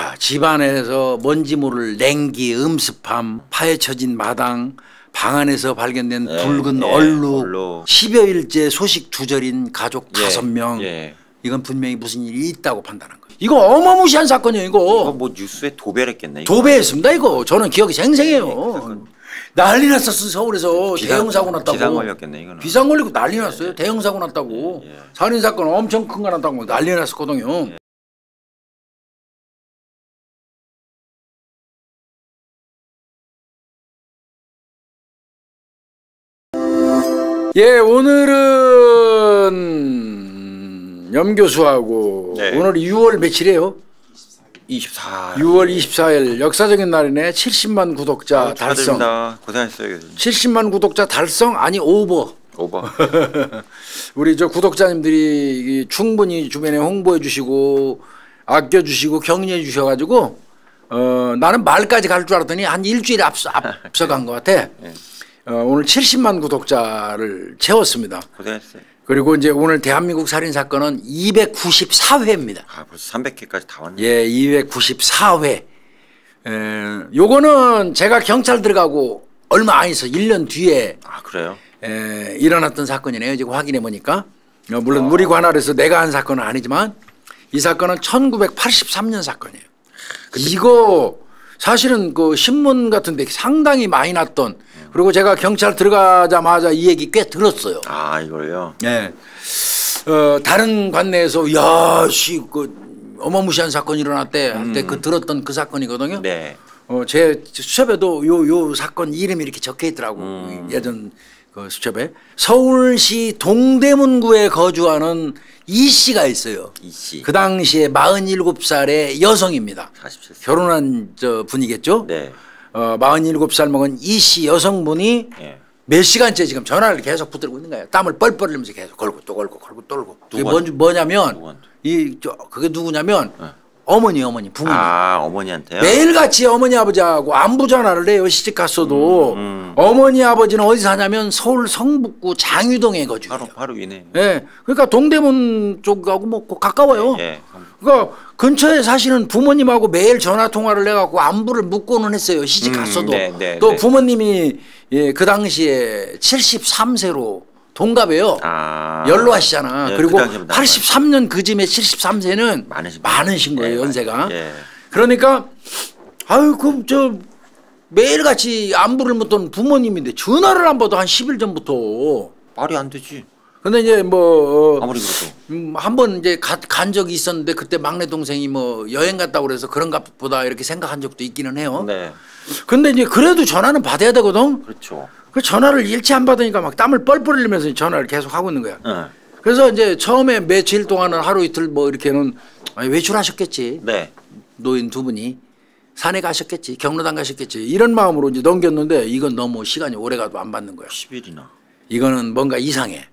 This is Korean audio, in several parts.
자, 집안에서 먼지물을 냉기, 음습함, 파헤쳐진 마당, 방 안에서 발견된 붉은 얼룩, 10여일째 소식 두절인 가족 5명. 이건 분명히 무슨 일이 있다고 판단한 거예요. 이거 어마무시한 사건이에요. 이거 뭐 뉴스에 도배했겠네. 도배했습니다. 이거 저는 기억이 생생해요. 난리 났었어. 서울에서 대형 사고 났다고. 비상 걸렸겠네 이거는. 비상 걸리고 난리 났어요. 대형 사고 났다고. 살인 사건 엄청 큰 거 났다고 난리 났었거든요. 예, 오늘은 염 교수하고 오늘 6월 며칠이에요? 24. 6월 24일 역사적인 날이네. 70만 구독자 달성. 고생했어요. 70만 구독자 달성 아니 오버. 우리 저 구독자님들이 충분히 주변에 홍보해 주시고 아껴 주시고 격려해 주셔가지고 나는 말까지 갈 줄 알았더니 한 일주일 앞서간 것 같아. 오늘 70만 구독자를 채웠습니다. 고생했어요. 그리고 이제 오늘 대한민국 살인 사건은 294회입니다. 아, 벌써 300회까지 다 왔네. 예, 294회. 요거는 제가 경찰 들어가고 얼마 안 있어 1년 뒤에. 아, 그래요? 일어났던 사건이네요. 지금 확인해 보니까. 물론 우리 관할에서 내가 한 사건은 아니지만 이 사건은 1983년 사건이에요. 이거 사실은 그 신문 같은데 상당히 많이 났던. 그리고 제가 경찰 들어가자마자 이 얘기 꽤 들었어요. 아, 이걸요? 네. 다른 관내에서 야, 씨, 그 어마무시한 사건이 일어났대 할 때 그 들었던 그 사건이거든요. 네. 제 수첩에도 요 사건 이름이 이렇게 적혀 있더라고. 예전 그 수첩에. 서울시 동대문구에 거주하는 이 씨가 있어요. 이 씨. 그 당시에 47살의 여성입니다. 47살. 결혼한 저 분이겠죠? 네. 47살 먹은 이 씨 여성분이 몇 시간째 지금 전화를 계속 붙들고 있는 거예요. 땀을 뻘뻘 흘리면서 계속 걸고 또 걸고 걸고 또 걸고. 그게 뭐냐면 그게 누구냐면 어머니 부모님. 아, 어머니한테요? 매일같이 어머니 아버지하고 안부 전화를 해요. 시집 갔어도. 어머니 아버지는 어디 사냐면 서울 성북구 장유동에 거주해요. 바로 위네. 예. 그러니까 동대문 쪽하고 뭐 가까워요. 그러니까 근처에 사시는 부모님하고 매일 전화 통화를 해갖고 안부를 묻고는 했어요. 시집 갔어도. 또 부모님이 그 당시에 73세로 동갑이에요. 연로하시잖아. 그리고 83년 그쯤에 73세는 많으신 거예요. 연세가. 그러니까 아유 그 저 매일같이 안부를 묻던 부모님인데 전화를 안 받아 한 10일 전부터. 말이 안 되지. 근데 이제 뭐 아무리 그래도 한 번 이제 간 적이 있었는데 그때 막내 동생이 뭐 여행 갔다고 그래서 그런가 보다 이렇게 생각한 적도 있기는 해요. 네. 근데 이제 그래도 전화는 받아야 되거든. 그렇죠. 그 전화를 일치 안 받으니까 막 땀을 뻘뻘 흘리면서 전화를 계속 하고 있는 거야. 그래서 이제 처음에 며칠 동안은 하루 이틀 뭐 이렇게는 외출하셨겠지. 네. 노인 두 분이 산에 가셨겠지. 경로당 가셨겠지. 이런 마음으로 이제 넘겼는데 이건 너무 시간이 오래 가도 안 받는 거야. 10일이나. 이거는 뭔가 이상해.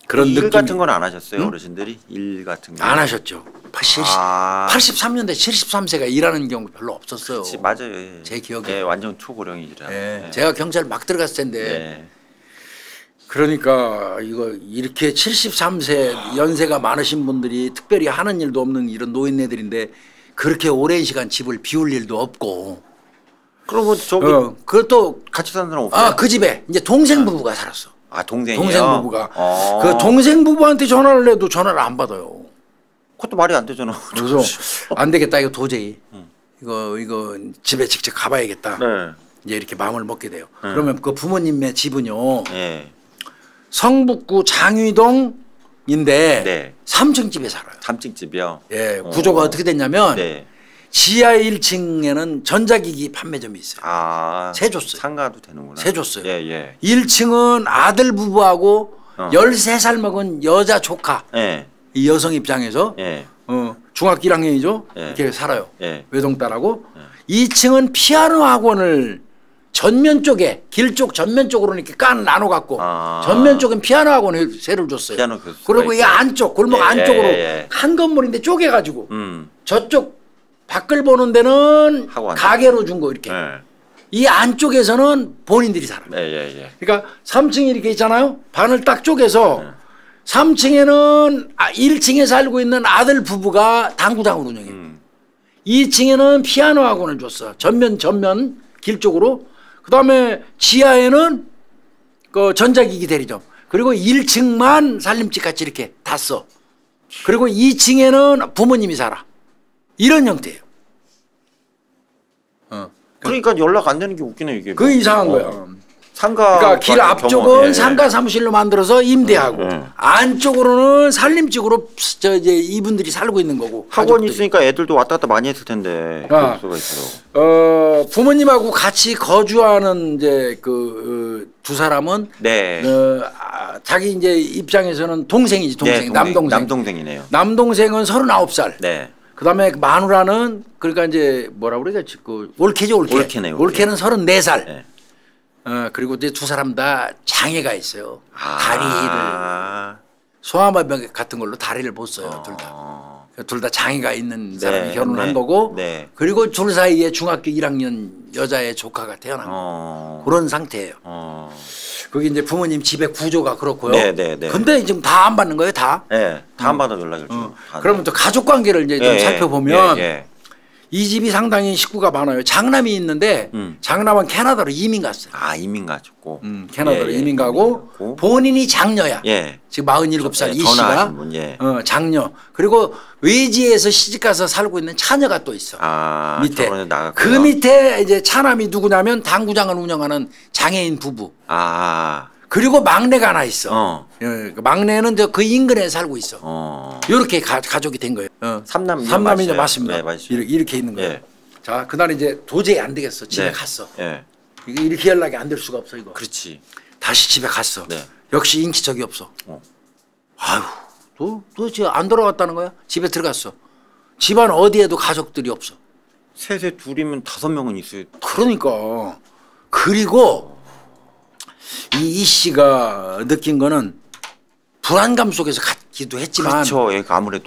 그런 일 같은 건 안 하셨어요? 어르신들이 일 같은 거 안 하셨죠. 83년대 73세가 일하는 경우 별로 없었어요. 맞아요. 제 기억에. 완전 초고령이라. 제가 경찰 막 들어갔을 텐데. 그러니까 이거 이렇게 73세 연세가 많으신 분들이 특별히 하는 일도 없는 이런 노인네들인데 그렇게 오랜 시간 집을 비울 일도 없고. 그럼 저기 그것도 같이 사는 사람 없어요? 그 집에 이제 동생 부부가 살았어. 아, 동생이요? 동생 부부가. 그 동생 부부한테 전화를 해도 전화를 안 받아요. 그것도 말이 안 되잖아. 그래서 안 되겠다. 이거 도저히. 이거 집에 직접 가봐야겠다. 이제 이렇게 마음을 먹게 돼요. 그러면 그 부모님의 집은요. 성북구 장위동인데 3층 집에 살아요. 3층 집이요? 예. 구조가 어떻게 됐냐면 지하 1층에는 전자기기 판매점이 있어요. 세 줬어요. 상가도 되는구나. 세 줬어요. 1층은 아들 부부하고 13살 먹은 여자 조카. 이 여성 입장에서 중학교 1학년이죠. 이렇게 살아요. 외동딸하고. 2층은 피아노 학원을 전면 쪽에 길 쪽 전면 쪽으로 이렇게 나눠 갖고 전면 쪽엔 피아노 학원을 새를 줬어요. 그리고 이 안쪽 골목 안쪽으로 한 건물인데 쪼개 가지고 저쪽 밖을 보는 데는 가게로 준 거 이렇게. 이 안쪽에서는 본인들이 살아요. 그러니까 3층이 이렇게 있잖아요. 반을 딱 쪼개서 3층에는 1층에 살고 있는 아들 부부가 당구장을 운영해요. 2층에는 피아노 학원을 줬어. 전면 길 쪽으로. 그다음에 지하에는 그 전자기기 대리점. 그리고 1층만 살림집 같이 이렇게 다 써. 그리고 2층에는 부모님이 살아. 이런 형태예요. 그러니까 연락 안 되는 게 웃기네 이게. 그 이상한 거야. 상가. 그러니까 길 앞쪽은 상가 사무실로 만들어서 임대하고 안쪽으로는 살림집으로 이제 이분들이 살고 있는 거고. 학원이 있으니까 애들도 왔다 갔다 많이 했을 텐데. 그럴 수가 있어요. 부모님하고 같이 거주하는 이제 그 두 사람은 네. 자기 이제 입장에서는 동생이지 동생. 네, 남동생이네요. 남동생은 39살. 네. 그다음에 마누라는 그러니까 이제 뭐라 그래야 되지? 그 올케죠 올케. 올케네요. 올케는 34살. 네. 그리고 이제 두 사람 다 장애가 있어요. 다리를 소아마비 같은 걸로 다리를 못 써요. 둘 다. 둘 다 장애가 있는 사람이 결혼한 거고. 네. 그리고 둘 사이에 중학교 1학년 여자의 조카가 태어난 거. 그런 상태예요. 그게 이제 부모님 집의 구조가 그렇고요. 네. 근데 지금 다 안 받는 거예요, 다. 네. 다 안 받아 연락을 줘. 그러면 또 가족 관계를 이제 좀 살펴보면 이 집이 상당히 식구가 많아요. 장남이 있는데 장남은 캐나다로 이민 갔어요. 이민 가셨고. 캐나다로 이민 가고 본인이 장녀야. 지금 47살 이 씨가 장녀. 그리고 외지에서 시집가서 살고 있는 차녀가 또 있어. 밑에. 그 밑에 이제 차남이 누구냐면 당구장을 운영하는 장애인 부부. 그리고 막내가 하나 있어. 막내는 그 인근에 살고 있어. 이렇게 가족이 된 거예요. 삼남이죠, 맞습니다. 네, 이렇게 있는 거예요. 자, 그날 이제 도저히 안 되겠어. 집에 갔어. 이게 이렇게 연락이 안 될 수가 없어 이거. 그렇지. 다시 집에 갔어. 역시 인기척이 없어. 아유, 도대체 안 돌아왔다는 거야? 집에 들어갔어. 집안 어디에도 가족들이 없어. 셋에 둘이면 5명은 있어요. 그러니까. 그리고 이 씨가 느낀 거는 불안감 속에서 갔기도 했지만 그렇죠. 아무래도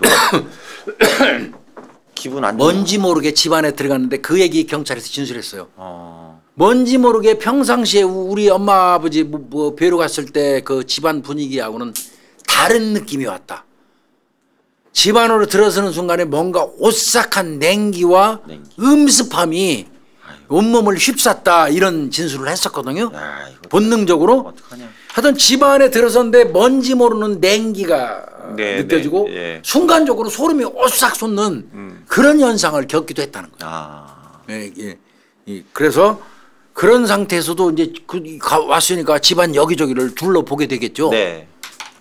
기분 안 뭔지 모르게 집안에 들어갔는데 그 얘기 경찰에서 진술했어요. 뭔지 모르게 평상시에 우리 엄마 아버지 뭐 뵈러 갔을 때 그 집안 분위기하고는 다른 느낌이 왔다. 집 안으로 들어서는 순간에 뭔가 오싹한 냉기와 음습함이 온몸을 휩쌌다 이런 진술을 했었거든요. 본능적으로. 어떡하냐. 하여튼 집 안에 들어섰는데 뭔지 모르는 냉기가 느껴지고 순간적으로 소름이 오싹 솟는 그런 현상을 겪기도 했다는 거예요. 그래서 그런 상태에서도 이제 왔으니까 집안 여기저기를 둘러보게 되겠죠.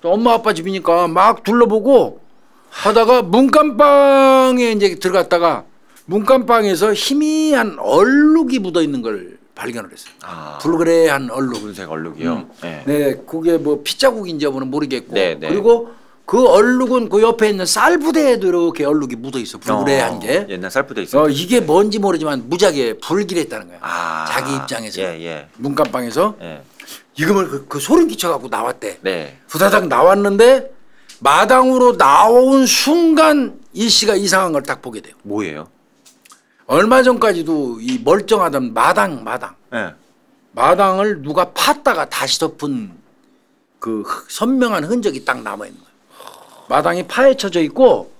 엄마 아빠 집이니까 막 둘러보고 하다가 문간방에 이제 들어갔다가 문간방에서 희미한 얼룩이 묻어 있는 걸 발견을 했어요. 불그레한 얼룩. 붉은색 얼룩이요. 네, 그게 뭐 핏자국인지 여부는 모르겠고. 그리고 그 얼룩은 그 옆에 있는 쌀부대에도 이렇게 얼룩이 묻어 있어. 불그레한 게. 옛날 쌀부대 있어. 이게 뭔지 모르지만 무지하게 불길했다는 거야. 자기 입장에서. 문간방에서. 이거를 그 소름 끼쳐갖고 나왔대. 후다닥 나왔는데 마당으로 나온 순간 이 씨가 이상한 걸 딱 보게 돼요. 뭐예요? 얼마 전까지도 이 멀쩡하던 마당을 누가 팠다가 다시 덮은 그 선명한 흔적이 딱 남아 있는 거예요. 마당이 파헤쳐져 있고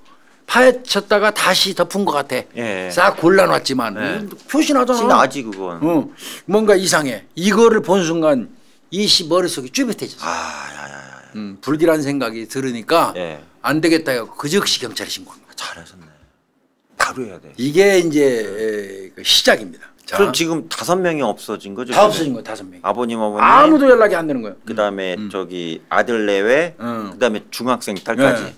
파헤쳤다가 다시 덮은 것 같아. 싹 골라놨지만 표시나잖아. 나지 그건. 뭔가 이상해. 이거를 본 순간 이 씨 머릿속이 쭈뼛해졌어. 불길한 생각이 들으니까 안 되겠다 해서 그 즉시 경찰에 신고한 거야. 잘하셨네. 바로 해야 돼. 이게 이제 시작입니다. 자. 그럼 지금 5명이 없어진 거죠? 다 없어진 거예요. 5명이. 아버님, 어머니. 아무도 연락이 안 되는 거예요. 그다음에 저기 아들 내외, 그다음에 중학생 딸까지.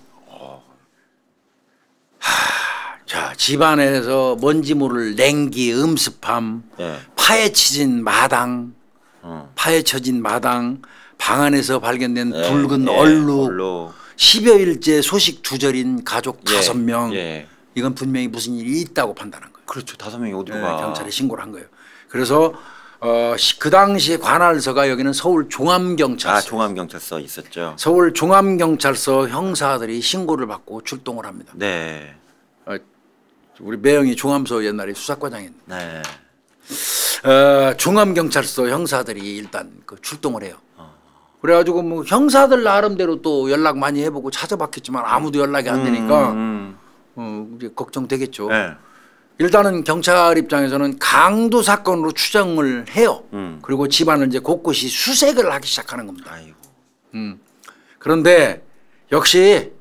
자, 집안에서 뭔지 모를 냉기, 음습함, 파헤쳐진 마당, 방 안에서 발견된 붉은 얼룩, 10여일째 소식 두절인 가족 5명. 이건 분명히 무슨 일이 있다고 판단한 거예요. 그렇죠. 5명이 어디로 가. 경찰에 신고를 한 거예요. 그래서 그 당시에 관할서가 여기는 서울 종암경찰서. 종암경찰서 있었죠. 서울 종암경찰서 형사들이 신고를 받고 출동을 합니다. 우리 매형이 종암서 옛날에 수사과장이었는데 종암경찰서 형사들이 일단 출동을 해요. 그래가지고 뭐 형사들 나름대로 또 연락 많이 해보고 찾아봤겠지만 아무도 연락이 안 되니까 이제 걱정되겠죠. 일단은 경찰 입장에서는 강도 사건으로 추정을 해요. 그리고 집안을 이제 곳곳이 수색을 하기 시작하는 겁니다. 아이고. 그런데 역시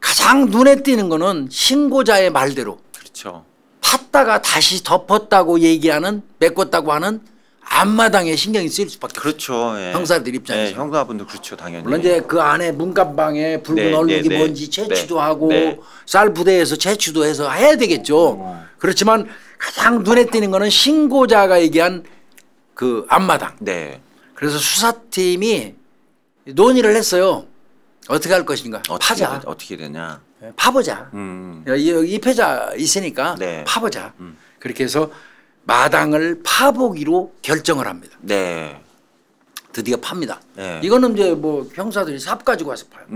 가장 눈에 띄는 거는 신고자의 말대로 그렇죠. 팠다가 다시 덮었다고 얘기하는 메꿨다고 하는 앞마당에 신경이 쓰일 수밖에 없어요. 그렇죠. 예. 형사들 입장에서. 예, 형사분도 그렇죠, 당연히. 물론 이제 그 안에 문간방에 붉은 네, 얼룩이 네, 뭔지 네. 채취도 네. 하고 네. 쌀 부대에서 채취도 해서 해야 되겠죠. 그렇지만 가장 눈에 띄는 거는 신고자가 얘기한 그 앞마당. 네. 그래서 수사팀이 논의를 했어요. 어떻게 할 것인가. 파자. 어떻게 되냐. 파보자. 이 패자 있으니까 네. 파보자. 그렇게 해서 마당을 파보기로 결정을 합니다. 네. 드디어 팝니다. 네. 이거는 이제 뭐 형사들이 삽 가지고 와서 파요.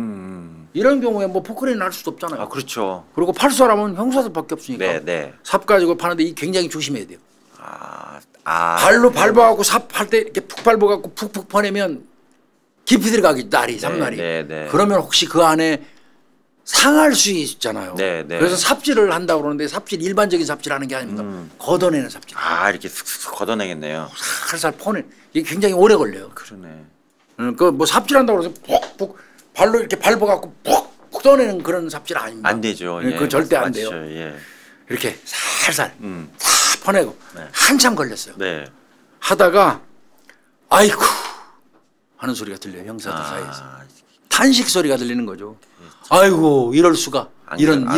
이런 경우에 뭐 포크레인 할 수도 없잖아요. 아, 그렇죠. 그리고 팔 사람은 형사들밖에 없으니까 네, 네. 삽 가지고 파는데 이 굉장히 조심해야 돼요. 발로 네. 밟아갖고 삽 팔 때 이렇게 푹 밟아갖고 푹푹 퍼내면 깊이 들어가기 날이 삼날이. 네, 네. 그러면 혹시 그 안에 상할 수 있잖아요. 네, 네. 그래서 삽질을 한다고 그러는데 삽질 일반적인 삽질하는 게 아닙니다. 걷어내는 삽질. 이렇게 슥슥 걷어내겠네요. 살살 퍼내. 이게 굉장히 오래 걸려요. 그러네. 그 뭐 삽질한다고 해서 푹푹 발로 이렇게 밟아갖고 푹푹 떠내는 그런 삽질 아닙니다. 안 되죠. 예, 그건 절대 안 맞죠. 돼요. 예. 이렇게 살살 싹 퍼내고 네. 한참 걸렸어요. 네. 하다가 아이쿠 하는 소리가 들려요. 형사들 사이에서. 탄식 소리가 들리는 거죠. 아이고 이럴 수가. 이런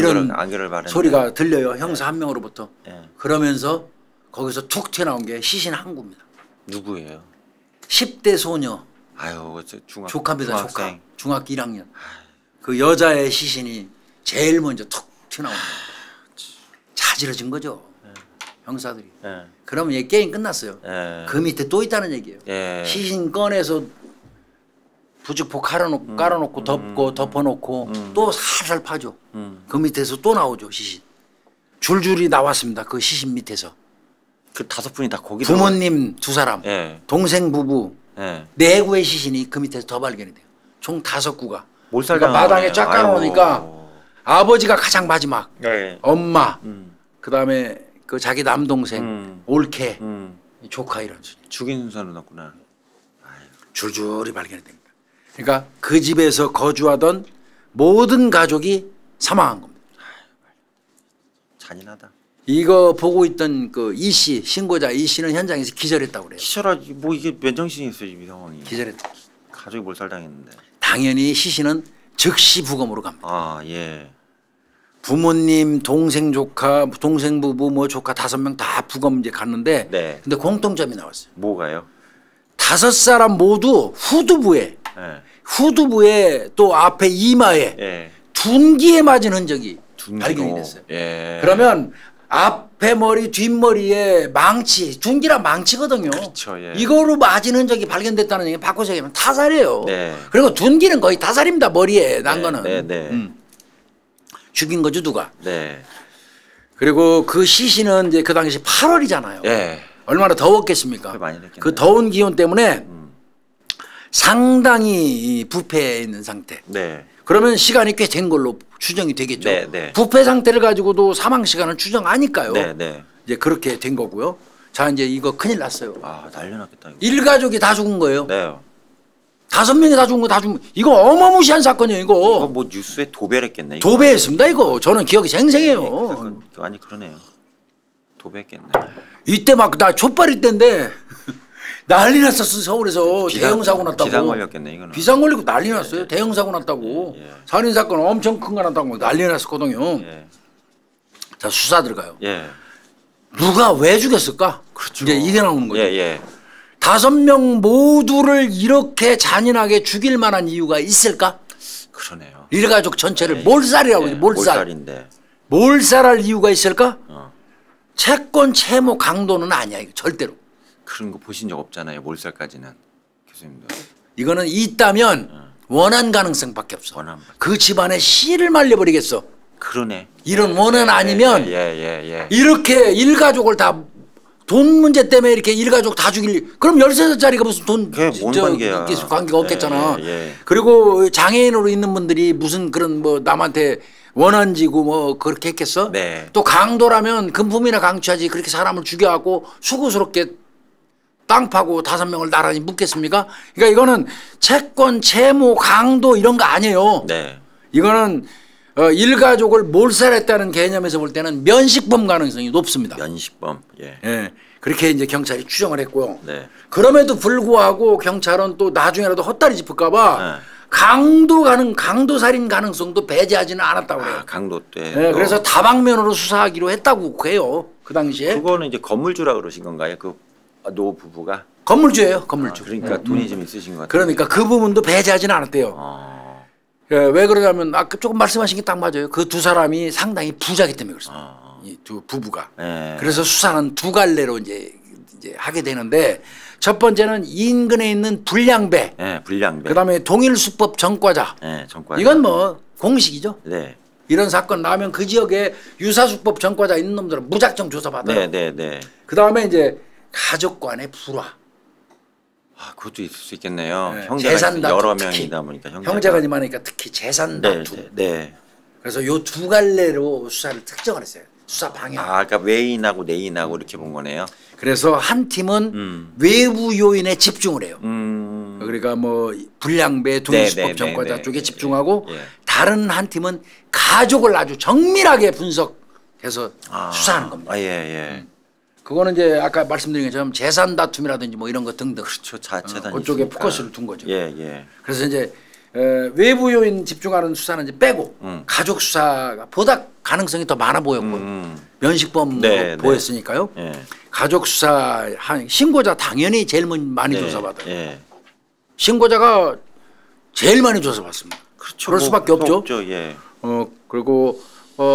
소리가 들려요. 형사 한 명으로부터. 네. 그러면서 거기서 툭 튀어나온 게 시신 항구입니다. 누구예요? 10대 소녀. 아유, 조카입니다. 중학생. 조카. 중학교 1학년. 그 여자의 시신이 제일 먼저 툭 튀어나오는 거예요. 자지러진 거죠. 형사들이. 그러면 얘 게임 끝났어요. 그 밑에 또 있다는 얘기예요. 시신 꺼내서 부직포 깔아놓고 덮고 덮어놓고 또 살살 파죠. 그 밑에서 또 나오죠 시신. 줄줄이 나왔습니다. 그 시신 밑에서. 그 5분이 다 거기. 부모님 2사람, 동생 부부 4구의 시신이 그 밑에서 더 발견이 돼요. 총 5구가. 그러니까 마당에 쫙 깔아놓으니까 아버지가 가장 마지막, 엄마, 그다음에 그 자기 남동생, 올케, 조카 이런 순. 죽인 순서로 넣었구나. 줄줄이 발견이 됩니다. 그러니까 그 집에서 거주하던 모든 가족이 사망한 겁니다. 잔인하다. 이거 보고 있던 그 이 씨, 신고자 이 씨는 현장에서 기절했다고 그래요. 기절하지 뭐 이게 맨정신이 있어요 이 상황이. 기절했다. 가족이 몰살당했는데. 당연히 시신은 즉시 부검으로 갑니다. 예. 부모님, 동생 조카, 동생 부부, 뭐 조카 5명 다 부검 이제 갔는데, 네. 근데 공통점이 나왔어요. 뭐가요? 5사람 모두 후두부에 또 앞에 이마에 둔기에 맞은 흔적이 발견이 됐어요. 그러면 앞에 머리, 뒷머리에 망치, 둔기란 망치거든요. 그렇죠. 이거로 맞은 흔적이 발견됐다는 얘기는 바꿔서 얘기하면 타살이에요. 그리고 둔기는 거의 타살입니다. 머리에 난 거는. 죽인 거죠 누가. 그리고 그 시신은 이제 그 당시 8월이잖아요. 얼마나 더웠겠습니까. 그 더운 기온 때문에 상당히 부패해 있는 상태. 그러면 시간이 꽤 된 걸로 추정이 되겠죠. 부패 상태를 가지고도 사망 시간을 추정하니까요. 이제 그렇게 된 거고요. 자 이제 이거 큰일 났어요. 난리 났겠다. 이거. 일가족이 다 죽은 거예요. 5명이 다 죽은 거 다 죽은 거. 이거 어마무시한 사건이에요. 이거 뭐 뉴스에 도배했겠네. 도배했습니다. 이거 저는 기억이 생생해요. 아니 그러네요. 도배했겠네. 이때 막 나 촛발일 때인데 난리 났었어. 서울에서 대형 사고 났다고. 비상 걸렸겠네 이거는. 비상 걸리고 난리 났어요. 대형 사고 났다고. 살인 사건 엄청 큰 거 났다고 난리 났었거든요. 자 수사 들어가요. 누가 왜 죽였을까? 그렇죠. 이제 이게 나오는 거죠. 5명 모두를 이렇게 잔인하게 죽일 만한 이유가 있을까? 그러네요. 일가족 전체를 몰살이라고 그러죠. 몰살인데. 몰살할 이유가 있을까? 채권 채무 강도는 아니야. 이거 절대로. 그런 거 보신 적 없잖아요. 몰살까지는. 교수님도. 이거는 있다면 원한 가능성밖에 없어. 그 집안에 씨를 말려버리겠어. 그러네. 이런 원한 아니면 이렇게 일가족을 다 돈 문제 때문에 이렇게 일가족 다 죽일. 그럼 13살짜리가 무슨 돈 관계가 없겠잖아. 그리고 장애인으로 있는 분들이 무슨 그런 뭐 남한테 원한지고 뭐 그렇게 했겠어? 네. 또 강도라면 금품이나 강취하지 그렇게 사람을 죽여갖고 수고스럽게 땅 파고 5명을 나란히 묻겠습니까? 그러니까 이거는 채권, 채무, 강도 이런 거 아니에요. 네. 이거는 일가족을 몰살했다는 개념에서 볼 때는 면식범 가능성이 높습니다. 면식범. 예. 예. 그렇게 이제 경찰이 추정을 했고요. 네. 그럼에도 불구하고 경찰은 또 나중에라도 헛다리 짚을까봐 네. 강도살인 가능성도 배제하지는 않았다고 그래요. 강도 때. 네, 그래서 다방면으로 수사하기로 했다고 해요. 그 당시에. 그거는 이제 건물주라 그러신 건가요? 그 노 부부가? 건물주예요. 건물주. 그러니까 돈이 좀 있으신 것 같아요. 그러니까 그 부분도 배제하지는 않았대요. 예, 왜 그러냐면 아까 조금 말씀하신 게 딱 맞아요. 그 두 사람이 상당히 부자기 때문에 그렇습니다. 이 두 부부가. 네. 그래서 수사는 두 갈래로 이제 하게 되는데 첫 번째는 인근에 있는 불량배. 네, 불량배. 그다음에 동일수법 전과자. 네, 전과자. 이건 뭐 공식이죠. 네. 이런 사건 나면 그 지역에 유사수법 전과자 있는 놈들은 무작정 조사받아요. 네, 네, 네. 그다음에 이제 가족 간의 불화. 아, 그것도 있을 수 있겠네요. 네. 형제가 재산 다툼, 여러 특히. 명이다 보니까 형제가 많으니까 특히 재산 네, 다툼. 네, 네. 그래서 요 두 갈래로 수사를 특정을 했어요. 수사 방향. 아, 그러니까 외인하고 내인하고 이렇게 본 거네요. 그래서 한 팀은 외부 요인에 집중을 해요. 그러니까 뭐 불량배, 동일수법 전과자 쪽에 집중하고 다른 한 팀은 가족을 아주 정밀하게 분석해서 수사하는 겁니다. 아, 예, 예. 그거는 이제 아까 말씀드린 것처럼 재산 다툼이라든지 뭐 이런 거 등등. 그렇죠. 재산 그쪽에 포커스를 둔 거죠. 예, 예. 그래서 이제 외부 요인 집중하는 수사는 이제 빼고 가족 수사가 보다 가능성이 더 많아 보였고 면식범으로 네, 보였으니까요. 네. 가족 수사 한 신고자 당연히 제일 많이 네, 조사받아요. 예. 신고자가 제일 많이 조사받습니다. 그렇죠. 그럴 수밖에 없죠. 예. 그리고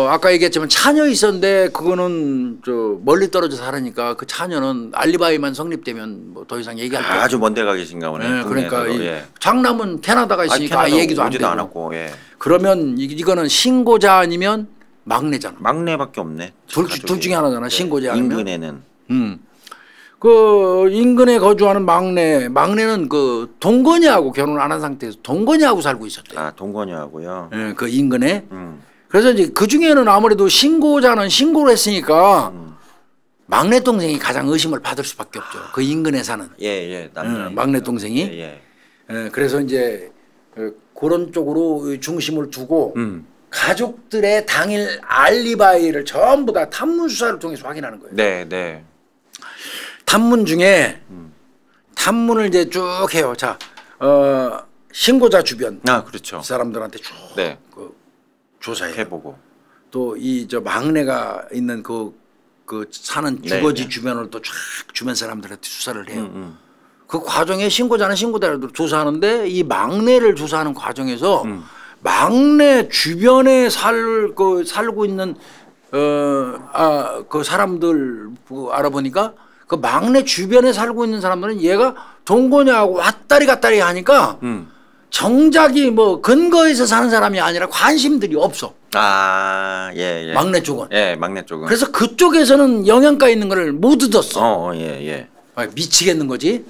아까 얘기했지만 차녀 있었는데 그거는 저 멀리 떨어져 살으니까 그 차녀는 알리바이만 성립되면 뭐 더 이상 얘기할 게 없죠. 아주 먼데 가 계신가 보네. 네, 그러니까 예. 장남은 캐나다가 있으니까 캐나다 얘기도 안 오지도 되고. 않았고, 예. 그러면 이거는 신고자 아니면 막내잖아. 막내밖에 없네. 둘 중에 하나잖아. 네. 신고자 아니면. 인근에는. 그 인근에 거주하는 막내는 그 동거녀하고 결혼 안 한 상태에서 동거녀하고 살고 있었대요. 아, 동거녀하고요. 네, 그 인근에. 그래서 이제 그 중에는 아무래도 신고자는 신고를 했으니까 막내 동생이 가장 의심을 받을 수밖에 없죠. 그 인근에 사는. 예, 남자. 막내 동생이. 예. 그래서 이제 그런 쪽으로 중심을 두고 가족들의 당일 알리바이를 전부 다 탐문 수사를 통해서 확인하는 거예요. 네, 네. 탐문 중에 탐문을 이제 쭉 해요. 자, 신고자 주변. 그렇죠. 사람들한테 쭉 네. 조사해요. 해보고. 또 이 저 막내가 있는 그 사는 주거지 주변을 또 쫙 주변 사람들한테 수사를 해요. 그 과정에 신고자는 신고자로 조사하는데 이 막내를 조사하는 과정에서 막내 주변에 살고 있는 그 사람들 알아보니까 그 막내 주변에 살고 있는 사람들은 얘가 동거녀하고 왔다리 갔다리 하니까 정작이 뭐 근거에서 사는 사람이 아니라 관심들이 없어. 아, 예. 막내 쪽은. 예, 막내 쪽은. 그래서 그쪽에서는 영양가 있는 걸 못 얻었어. 예. 미치겠는 거지.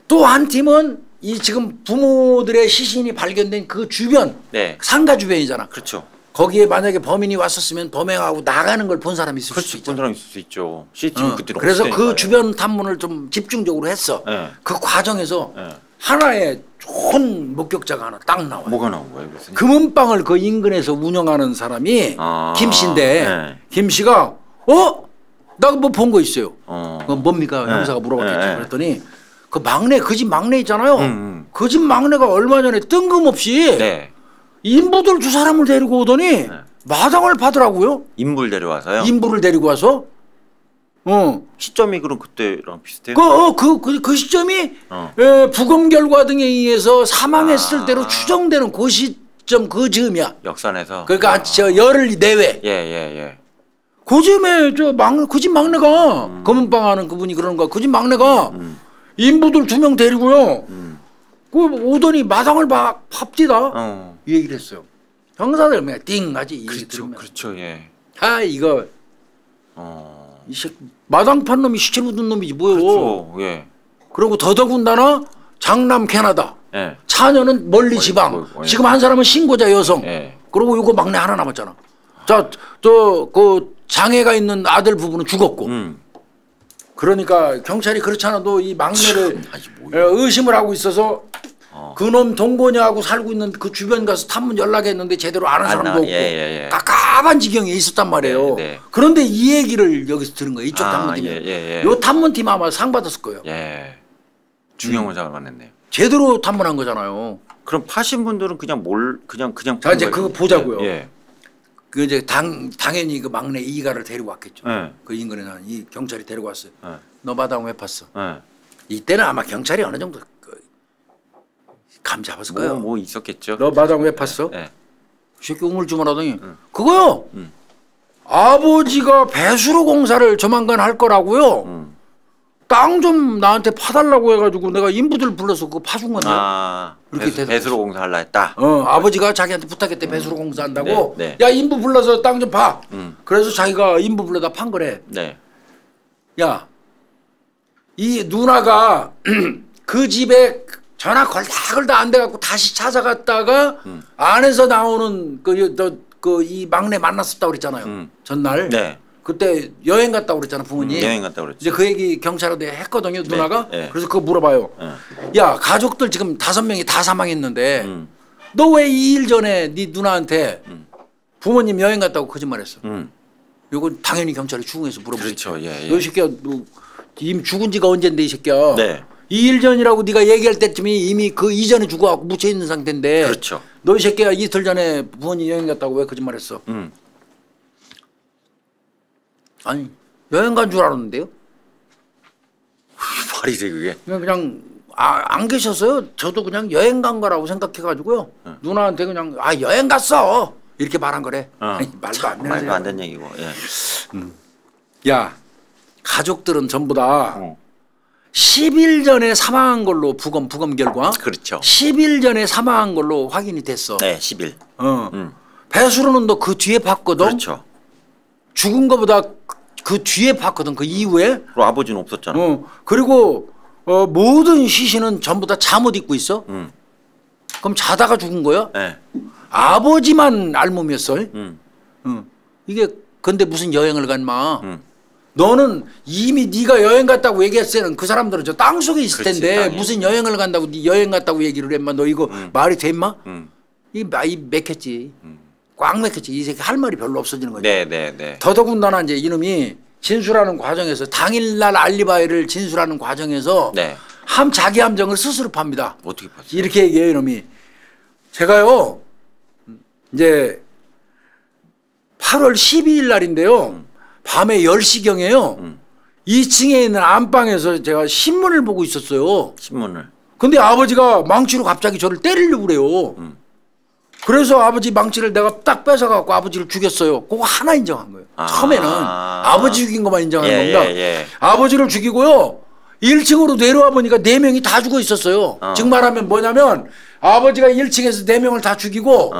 또 한 팀은 이 지금 부모들의 시신이 발견된 그 주변, 상가 주변이잖아. 그렇죠. 거기에 만약에 범인이 왔었으면 범행하고 나가는 걸 본 사람이 있을 수 있죠. 본 사람이 있을 수 있죠. CCTV 그때는 그래서 그 주변 탐문을 좀 집중적으로 했어. 그 과정에서 하나의 좋은 목격자가 하나 딱 나와요. 뭐가 나온 거예요? 무슨? 금은방을 그 인근에서 운영하는 사람이 김 씨인데 김 씨가 나 뭐 본 거 있어요. 그거 뭡니까? 형사가 물어봤겠죠. 그랬더니 그 막내 그 집 막내 있잖아요. 그 집 막내가 얼마 전에 뜬금없이 인부들 두 사람을 데리고 오더니 마당을 파더라고요. 인부를 데려와서요? 인부를 데리고 와서. 시점이 그럼 그때랑 비슷해요? 그 시점이 부검 결과 등에 의해서 사망했을 때로 추정되는 그 시점 그 즈음이야. 역산해서. 그러니까 저 열흘 내외. 예. 그 즈음에 그 집 막내가 검은빵 하는 그분이 그러는 거야. 그 집 막내가 인부들 2명 데리고요. 그 오더니 마당을 막 팝디다. 이 얘기를 했어요. 형사들 그냥 띵하지. 이 얘기 들으면. 그렇죠. 예. 이거 이 새끼 마당 판 놈이 시체 묻은 놈이지 뭐요. 그렇죠. 예. 그리고 더더군다나 장남 캐나다. 차녀는 멀리 지방. 지금 한 사람은 신고자 여성. 그리고 요거 막내 하나 남았잖아. 그 장애가 있는 아들 부부는 죽었고. 그러니까 경찰이 그렇지 않아도 이 막내를 의심을 하고 있어서 그놈 동거녀하고 살고 있는 그 주변 가서 탐문 연락했는데 제대로 아는 사람도 없고 깝깝한 지경에 있었단 말이에요. 그런데 이 얘기를 여기서 들은 거예요. 이쪽 탐문팀이. 요 탐문팀 아마 상 받았을 거예요. 중형을 상을 받았네요. 제대로 탐문한 거잖아요. 그럼 파신 분들은 그냥 자 이제 그거 보자고요. 그 이제 당연히 그 막내 이가를 데리고 왔겠죠. 그 인근에는 이 경찰이 데리고 왔어요. 너 마당 왜 팠어? 이때는 아마 경찰이 어느 정도 감 잡았을 거예요. 뭐 있었겠죠. 너 마당 왜 팠어? 이 새끼 우물쭈물하더니 그거요. 아버지가 배수로 공사를 조만간 할 거라고요. 땅 좀 나한테 파달라고 해가지고 내가 인부들 불러서 그거 파준 건데. 이렇게 배수로 공사하려 했다. 아버지가 자기한테 부탁했대. 배수로 공사한다고. 야 인부 불러서 땅 좀 파. 그래서 자기가 인부 불러다 판 거래. 야, 이 누나가 그 집에 전화 걸다 안 돼갖고 다시 찾아갔다가 안에서 나오는 이 막내 만났었다고 그랬잖아요. 전날. 그때 여행 갔다고 그랬잖아 부모님. 여행 갔다고 그랬죠. 이제 그 얘기 경찰한테 했거든요 누나가. 그래서 그거 물어봐요. 야 가족들 지금 5명이 다 사망했는데 너 왜 2일 전에 네 누나한테 부모님 여행 갔다고 거짓말했어? 이건 당연히 경찰이 추궁해서 물어보겠죠. 그렇죠. 너 이 새끼야 너 이미 죽은 지가 언젠데 이 새끼야. 2일 전이라고 네가 얘기할 때쯤이 이미 그 이전에 죽어갖고 묻혀 있는 상태인데. 그렇죠. 너 이 새끼야 이틀 전에 부모님 여행 갔다고 왜 거짓말했어? 아니 여행 간 줄 알았는데요. 말이 돼 그게. 그냥 안 계셨어요. 저도 그냥 여행 간 거라고 생각해가지고요. 누나한테 그냥 여행 갔어 이렇게 말한 거래. 아니, 말도 안 되는 얘기고. 야 가족들은 전부 다 10일 전에 사망한 걸로 부검 결과. 그렇죠. 10일 전에 사망한 걸로 확인이 됐어. 10일. 배수로는 너 그 뒤에 봤거든. 그렇죠. 죽은 거보다 그 뒤에 봤거든. 그 이후에. 그리고 아버지는 없었잖아. 그리고 모든 시신은 전부 다 잠옷 입고 있어. 그럼 자다가 죽은 거야? 아버지만 알몸이었어. 이게 근데 무슨 여행을 간 마. 너는 이미 네가 여행 갔다고 얘기했을 때는 그 사람들은 저 땅속에 있을 텐데 땅에. 무슨 여행을 간다고 네 여행 갔다고 얘기를 했마. 너 이거 말이 돼 임마? 이 맥혔지. 꽉 맥혔지. 이 새끼 할 말이 별로 없어지는 거지. 더더군다나 이제 이놈이 진술하는 과정에서 당일날 알리바이를 진술하는 과정에서 자기 함정을 스스로 팝니다. 어떻게 팠어요? 이렇게 얘기해요 이놈이. 제가요 이제 8월 12일 날인데요. 밤에 10시경에요. 2층에 있는 안방에서 제가 신문을 보고 있었어요. 신문을. 근데 아버지가 망치로 갑자기 저를 때리려고 그래요. 그래서 아버지 망치를 내가 딱 뺏어갖고 아버지를 죽였어요. 그거 하나 인정한 거예요. 처음에는 아버지 죽인 것만 인정하는 겁니다. 아버지를 죽이고요. 1층으로 내려와 보니까 4명이 다 죽어 있었어요. 즉 말하면 뭐냐면 아버지가 1층에서 4명을 다 죽이고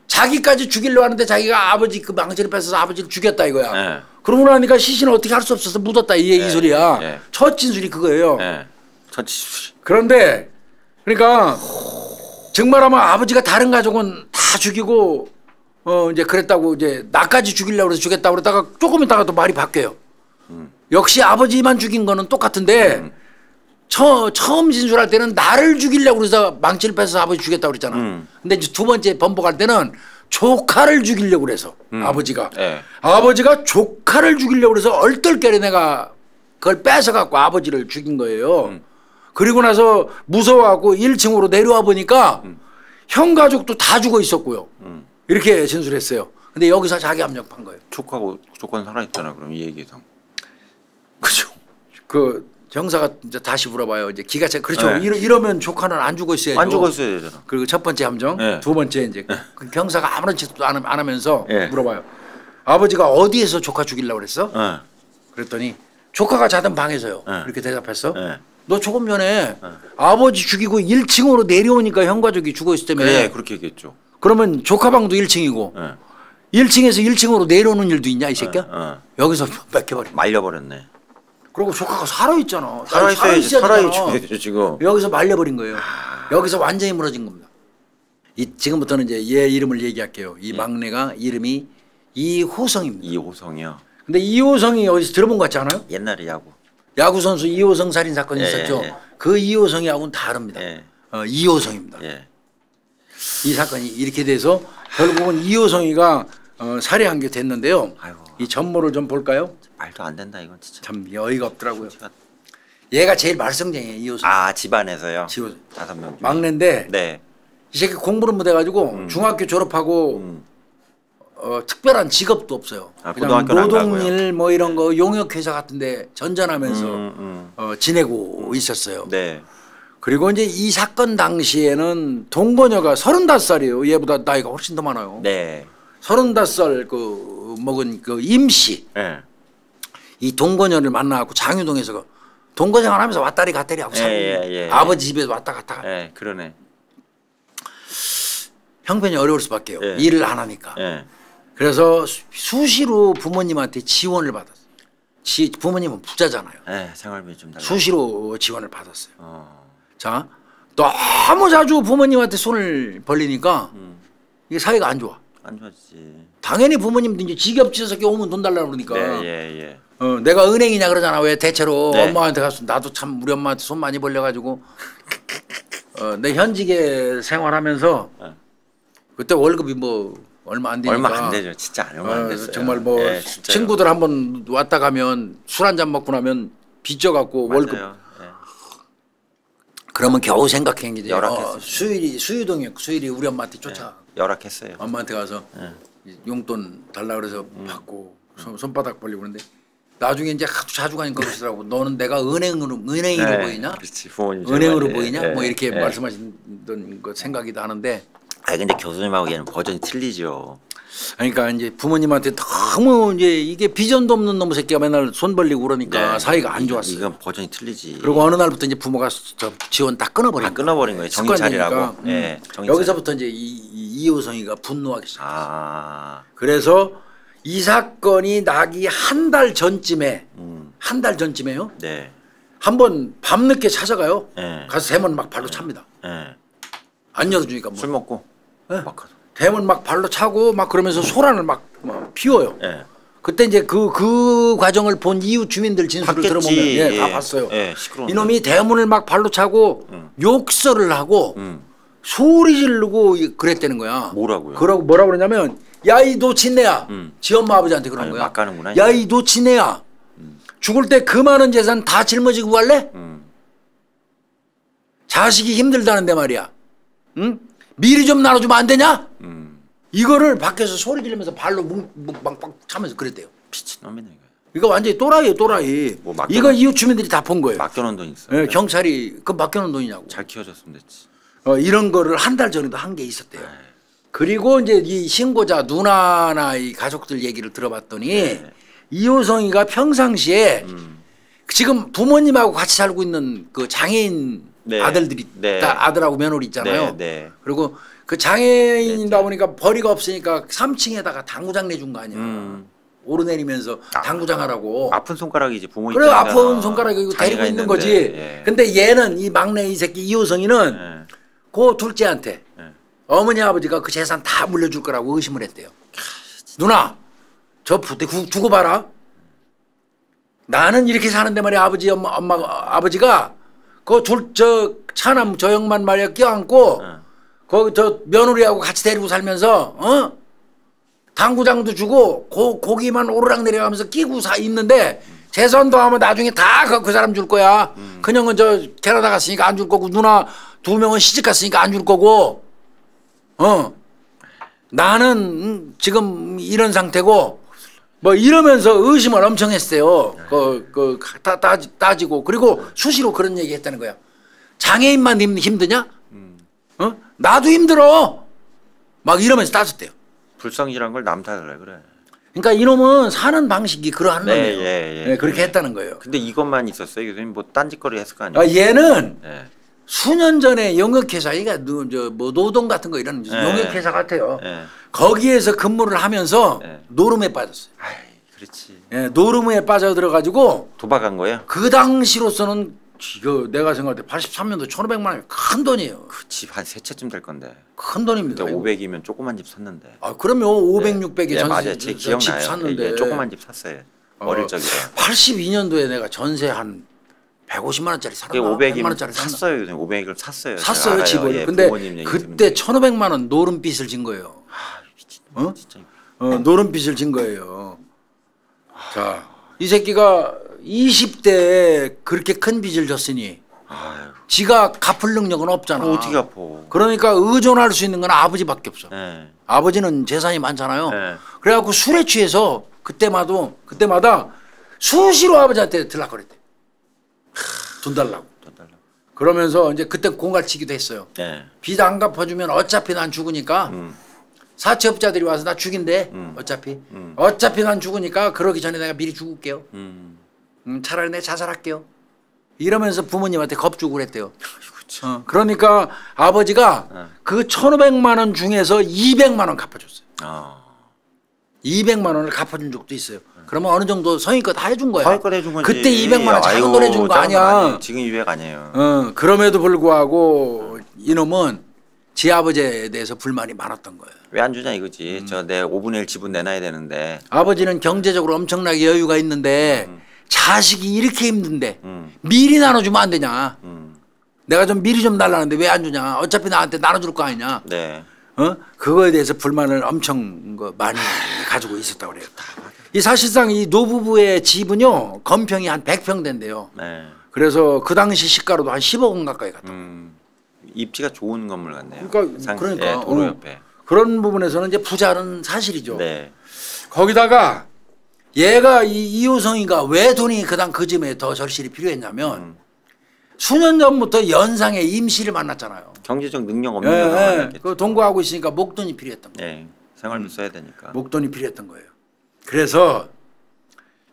자기까지 죽이려고 하는데 자기가 아버지 그 망치를 뺏어서 아버지를 죽였다 이거야. 그러고 나니까 시신을 어떻게 할 수 없어서 묻었다 이 소리야. 첫 진술이 그거예요. 첫 진술이. 그런데 그러니까 정말하면 아버지가 다른 가족은 다 죽이고 이제 그랬다고 이제 나까지 죽이려고 해서 죽였다고 그러다가 조금 있다가 또 말이 바뀌어요. 역시 아버지만 죽인 거는 똑같은데 처음 진술할 때는 나를 죽이려고 그래서 망치를 뺏어서 아버지 죽였다고 그랬잖아. 근데 이제 두 번째 번복할 때는 조카를 죽이려고 그래서 아버지가 아버지가 조카를 죽이려고 그래서 얼떨결에 내가 그걸 뺏어갖고 아버지를 죽인 거예요. 그리고 나서 무서워갖고 1층으로 내려와 보니까 형 가족도 다 죽어 있었고요. 이렇게 진술했어요. 근데 여기서 자기 압력한 거예요. 조카는 살아있잖아. 그럼 이 얘기상. 그죠. 그 형사가 이제 다시 물어봐요. 이제 기가 차. 그렇죠. 이러면 조카는 안 죽어 있어야죠. 안 죽어 있어야 되잖아. 그리고 첫 번째 함정, 두 번째 이제 그 형사가 아무런 짓도 안 하면서 물어봐요. 아버지가 어디에서 조카 죽이려고 그랬어? 그랬더니 조카가 자던 방에서요. 이렇게 대답했어. 너 조금 전에 아버지 죽이고 1층으로 내려오니까 형 가족이 죽어 있을 때문에. 그래, 그렇게 얘기했죠. 그러면 조카 방도 1층이고 1층에서 1층으로 내려오는 일도 있냐 이 새끼야? 여기서 뺏겨버려. 말려버렸네. 그리고 조카가 살아있잖아. 살아있죠 지금. 여기서 말려버린 거예요. 여기서 완전히 무너진 겁니다. 지금부터는 이제 얘 이름을 얘기할게요. 이 막내가 이름이 이호성입니다. 이호성이요. 근데 이호성이 어디서 들어본 것 같지 않아요? 옛날에 야구 선수 이호성 살인 사건이 예, 있었죠. 예. 그 이호성이하고는 다릅니다. 예. 이호성입니다. 예. 이 사건이 이렇게 돼서 결국은 이호성이가 살해한 게 됐는데요. 아이고. 이 전모를 좀 볼까요? 말도 안 된다 이건 진짜. 참 어이가 없더라고요. 얘가 제일 말썽쟁이에요. 이호성. 아 집안에서요. 5명. 막내인데 네. 이 새끼 공부를 못해가지고 중학교 졸업하고 특별한 직업도 없어요. 그냥 노동일 뭐 이런 거 용역회사 같은데 전전하면서 지내고 있었어요. 네. 그리고 이제 이 사건 당시에는 동거녀가 35살이에요. 얘보다 나이가 훨씬 더 많아요. 네. 35살 그 먹은 그 임씨. 네. 이 동거녀를 만나고 장유동에서 동거 생활하면서 왔다리 갔다리 하고 살고 아버지 집에서 왔다 갔다. 네, 그러네. 형편이 어려울 수밖에요. 일을 안 하니까. 네. 그래서 수시로 부모님한테 지원을 받았어요. 부모님은 부자잖아요. 네, 생활비 좀 달라고. 수시로 지원을 받았어요. 자, 너무 자주 부모님한테 손을 벌리니까 이게 사이가 안 좋아. 안 좋았지. 당연히 부모님도 이제 지겹지어서 오면 돈 달라고 그러니까. 네, 내가 은행이냐 그러잖아. 왜 대체로 네. 엄마한테 가서 나도 참 우리 엄마한테 손 많이 벌려가지고 내 현직에 생활하면서 그때 월급이 뭐 얼마 안 되니까 얼마 안 되죠. 진짜 얼마 안 됐어요. 정말 뭐 친구들 한번 왔다 가면 술 한잔 먹고 나면 빚져갖고 월급 그러면 겨우 생각한 게 수유동이 우리 엄마한테 쫓아 열악했어요. 엄마한테 가서 용돈 달라 그래서 받고 손바닥 벌리고 그러는데 나중에 이제 자주 가니까 그러시더라고. 너는 내가 은행으로 보이냐? 그렇지, 은행으로 보이냐? 뭐 이렇게 말씀하시던 거 생각이 나는데. 아 근데 교수님하고 얘는 버전이 틀리죠. 그러니까 이제 부모님한테 너무 이제 이게 비전도 없는 놈의 새끼가 맨날 손 벌리고 그러니까 사이가 안 좋았어요. 이건 버전이 틀리지. 그리고 어느 날부터 이제 부모가 저 지원 다 끊어버린 거예요. 끊어버린 거예요. 정신 차리라고. 여기서부터 이제 이호성이가 분노하기 시작했어요. 그래서 이 사건이 나기 한 달 전쯤에 요 네. 한번 밤늦게 찾아가요. 가서 대문 막 발로 찹니다. 안 열어주니까 뭐. 술 먹고. 대문 막 발로 차고 막 그러면서 소란을 막 피워요. 그때 이제 그 과정을 본 이웃 주민들 진술을 들어보면 다 봤어요. 이놈이 대문을 막 발로 차고 욕설을 하고 소리 지르고 그랬다는 거야. 뭐라고요? 그러고 뭐라고 그러냐면 야 이 노친네야. 지 엄마 아버지한테 그런 거야. 야 이 노친네야. 죽을 때 그 많은 재산 다 짊어지고 갈래? 자식이 힘들다는데 말이야. 응? 미리 좀 나눠주면 안 되냐? 이거를 밖에서 소리 지르면서 발로 막 차면서 그랬대요. 미친놈이네. 이거 완전히 또라이예요, 또라이. 뭐 이거 이웃 주민들이 다 본 거예요. 맡겨놓은 돈 있어요. 경찰이 그 맡겨놓은 돈이냐고. 잘 키워줬으면 됐지. 이런 거를 한 달 전에도 한 게 있었대요. 그리고 이제 이 신고자 누나나 이 가족들 얘기를 들어봤더니 이호성이가 평상시에 지금 부모님하고 같이 살고 있는 그 장애인 아들들이 아들하고 며느리 있잖아요. 그리고 그 장애인이다 보니까 벌이가 없으니까 3층에다가 당구장 내준 거 아니야. 오르내리면서 당구장 하라고. 아픈 손가락이지 부모 그래 아픈 손가락이 이거 데리고 있는 거지. 근데 얘는 이 막내 이 새끼 이호성이는 그 둘째한테 어머니 아버지가 그 재산 다 물려줄 거라고 의심을 했대요. 누나 저 부대 두고 봐라. 나는 이렇게 사는데 말이야 아버지 아버지가 그 저 차남 저 형만 말이야 껴안고 거기 저 며느리하고 같이 데리고 살면서 당구장도 주고 고기만 오르락 내려가면서 끼고 있는데 재산도 하면 나중에 다 그 사람 줄 거야. 큰형은 저 캐나다 갔으니까 안 줄 거고 누나 2명은 시집 갔으니까 안 줄 거고 나는 지금 이런 상태고 뭐 이러면서 의심을 엄청 했어요. 따지고 그리고 수시로 그런 얘기 했다는 거야. 장애인만 힘드냐? 나도 힘들어. 막 이러면서 따졌대요. 불성실한 걸 남 탓을 해 그래. 그러니까 이놈은 사는 방식이 그러한 놈이에요. 그렇게 했다는 거예요. 근데 이것만 있었어요. 교수님 뭐 딴짓거리 했을 거 아니에요. 얘는 수년 전에 용역회사, 그러니까 뭐 노동 같은 거 이런 용역회사 같아요. 거기에서 근무를 하면서 노름에 빠졌어요. 아이, 그렇지. 노름에 빠져들어가지고 도박한 거예요? 그 당시로서는 이거 내가 생각할 때 83년도 1,500만 원이 큰 돈이에요. 그 집 한 세 채쯤 될 건데. 큰 돈입니다. 500이면 조그만 집 샀는데. 아 그러면 500, 600에 예, 맞아요. 집 기억나요. 샀는데. 예, 조그만 집 샀어요. 어릴 적에. 82년도에 내가 전세 한 150만 원짜리 살았나? 100만 원짜리 샀어요. 500을 샀어요. 샀어요 집을. 예, 근데 그때 1,500만 원 노름빚을 진 거예요. 아, 미친. 어? 진짜. 노름빚을 진 거예요. 자, 이 새끼가 20대에 그렇게 큰 빚을 졌으니 아유. 지가 갚을 능력은 없잖아. 어떻게 갚아? 그러니까 의존할 수 있는 건 아버지밖에 없어. 네. 아버지는 재산이 많잖아요. 네. 그래갖고 술에 취해서 그때마다 수시로 아버지한테 들락거렸대. 돈 달라고. 그러면서 이제 그때 공갈치기도 했어요. 네. 빚 안 갚아주면 어차피 난 죽으니까 사채업자들이 와서 나 죽인대. 어차피 난 죽으니까 그러기 전에 내가 미리 죽을게요. 차라리 내가 자살할게요. 이러면서 부모님한테 겁주고 그랬대요. 그러니까 아버지가 그 1,500만 원 중에서 200만 원 갚아줬어요. 200만 원을 갚아준 적도 있어요. 그러면 어느 정도 성의껏 다 해준 거야. 성의껏 해준 거지. 그때 200만 원 작은 돈 해준 거 아니야. 지금 200 아니에요. 그럼에도 불구하고 이놈은 지 아버지에 대해서 불만이 많았던 거예요. 왜 안 주냐 이거지. 저 내 5분의 1 지분 내놔야 되는데. 아버지는 경제적으로 엄청나게 여유가 있는데 자식이 이렇게 힘든데 미리 나눠주면 안 되냐. 내가 좀 미리 좀 달라는데 왜 안 주냐. 어차피 나한테 나눠줄 거 아니냐. 네. 그거에 대해서 불만을 엄청 많이 가지고 있었다고 그래요. 이 사실상 이 노부부의 집은요 건평이 한 100평 된대요. 네. 그래서 그 당시 시가로도 한 10억 원 가까이 갔다. 입지가 좋은 건물 같네요. 그러니까 예, 도로 옆에. 그런 부분에서는 이제 부자는 사실이죠. 네. 거기다가 얘가 이효성이가 왜 돈이 그 즈음에 더 절실히 필요했냐면 수년 전부터 연상의 임씨를 만났잖아요. 경제적 능력 없는 걸 만났겠죠. 그 동거하고 있으니까 목돈이 필요했던 거예요. 네. 생활비 써야 되니까. 목돈이 필요했던 거예요. 그래서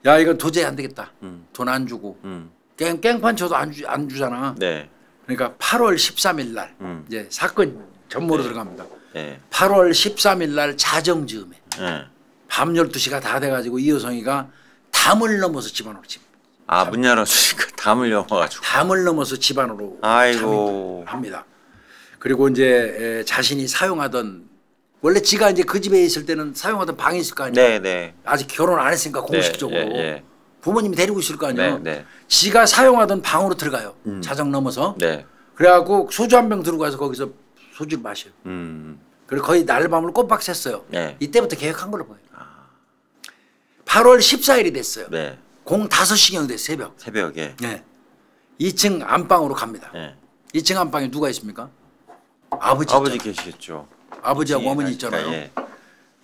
야 이건 도저히 안 되겠다. 돈 안 주고 깽판 쳐도 안 주잖아. 네. 그러니까 8월 13일 날 이제 사건 전모로 들어갑니다. 네. 8월 13일 날 자정 즈음에 네. 밤 12시가 다 돼가지고 이효성이가 담을 넘어서 집안으로 문 열었으니까 담을 넘어가지고. 담을 넘어서 집안으로 아이고. 합니다. 그리고 이제 자신이 사용하던 원래 지가 이제 그 집에 있을 때는 사용하던 방이 있을 거 아니에요. 네, 네. 아직 결혼 안 했으니까 공식적으로 네. 부모님이 데리고 있을 거 아니에요. 네. 지가 사용하던 방으로 들어가요. 자정 넘어서. 네. 그래갖고 소주 한 병 들고 가서 거기서 소주를 마셔요. 그리고 거의 날밤을 꼬박 샜어요. 네. 이때부터 계획한 걸로 보여요. 8월 14일이 됐어요. 네. 05시경 됐어요. 새벽에. 네. 2층 안방으로 갑니다. 네. 2층 안방에 누가 있습니까? 아버지 계시겠죠. 아버지하고 어머니 있잖아요. 예.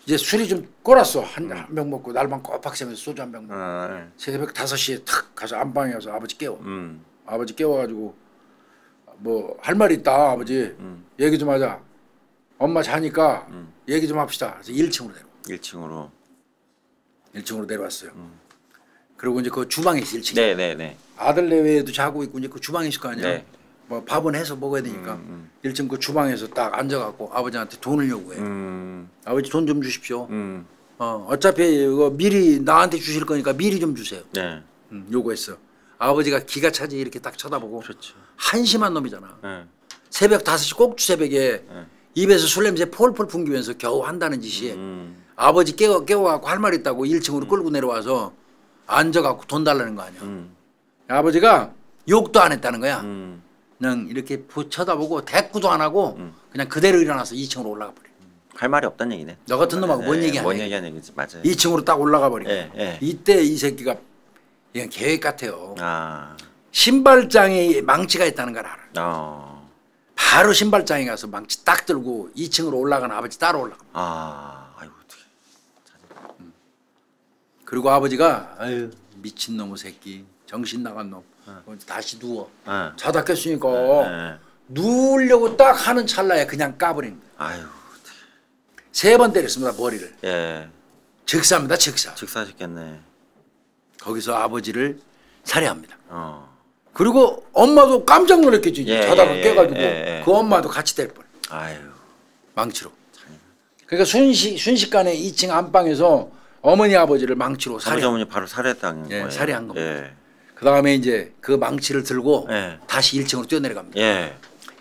이제 술이 좀 꼬랐어. 한 병 먹고 날밤 꼬박 새면서 소주 한 병 먹고. 새벽 5시에 탁 가서 안방에 가서 아버지 깨워. 아버지 깨워가지고 뭐 할 말 있다 아버지. 얘기 좀 하자. 엄마 자니까 얘기 좀 합시다. 그래서 1층으로 내려와. 1층으로 내려왔어요. 그리고 이제 그 주방에 있어 1층에. 네. 아들 내외에도 자고 있고 이제 그 주방에 있을 거 아니야. 네. 뭐 밥은 해서 먹어야 되니까 1층 그 주방에서 딱 앉아갖고 아버지한테 돈을 요구해. 아버지 돈 좀 주십시오. 어차피 이거 미리 나한테 주실 거니까 미리 좀 주세요. 네. 요구했어. 아버지가 기가 차지 이렇게 딱 쳐다보고. 그렇죠. 한심한 놈이잖아. 네. 새벽 5시 꼭두 새벽에 입에서 술 냄새 폴폴 풍기면서 겨우 한다는 짓이 아버지 깨워갖고 할 말 있다고 1층으로 끌고 내려와서 앉아갖고 돈 달라는 거 아니야. 아버지가 욕도 안 했다는 거야. 그냥 이렇게 쳐다보고 대꾸도 안 하고 그냥 그대로 일어나서 2층으로 올라가 버려. 할 말이 없다는 얘기네. 너 같은 놈하고 뭔 얘기하냐. 뭔 얘기하는 얘기지. 맞아요. 2층으로 딱 올라가 버리고. 예. 이때 이 새끼가 그냥 계획 같아요. 신발장에 망치가 있다는 걸 알아. 바로 신발장에 가서 망치 딱 들고 2층으로 올라가는 아버지 따라 올라가. 아이고 어떡해. 그리고 아버지가 아유 미친놈의 새끼 정신 나간 놈 다시 누워. 자다 깼으니까 누우려고 딱 하는 찰나에 그냥 까버린 거야. 아유. 3번 때렸습니다 머리를. 예. 즉사입니다 즉사. 즉사하셨겠네. 거기서 아버지를 살해합니다. 그리고 엄마도 깜짝 놀랐겠지. 자다가 깨가지고 그 엄마도 같이 때릴 뻔. 아유. 망치로. 그러니까 순식간에 2층 안방에서 어머니 아버지를 망치로 살해. 어머니 바로 살해당한 거예요. 살해한 겁니다. 그다음에 이제 그 망치를 들고 다시 1층으로 뛰어내려갑니다.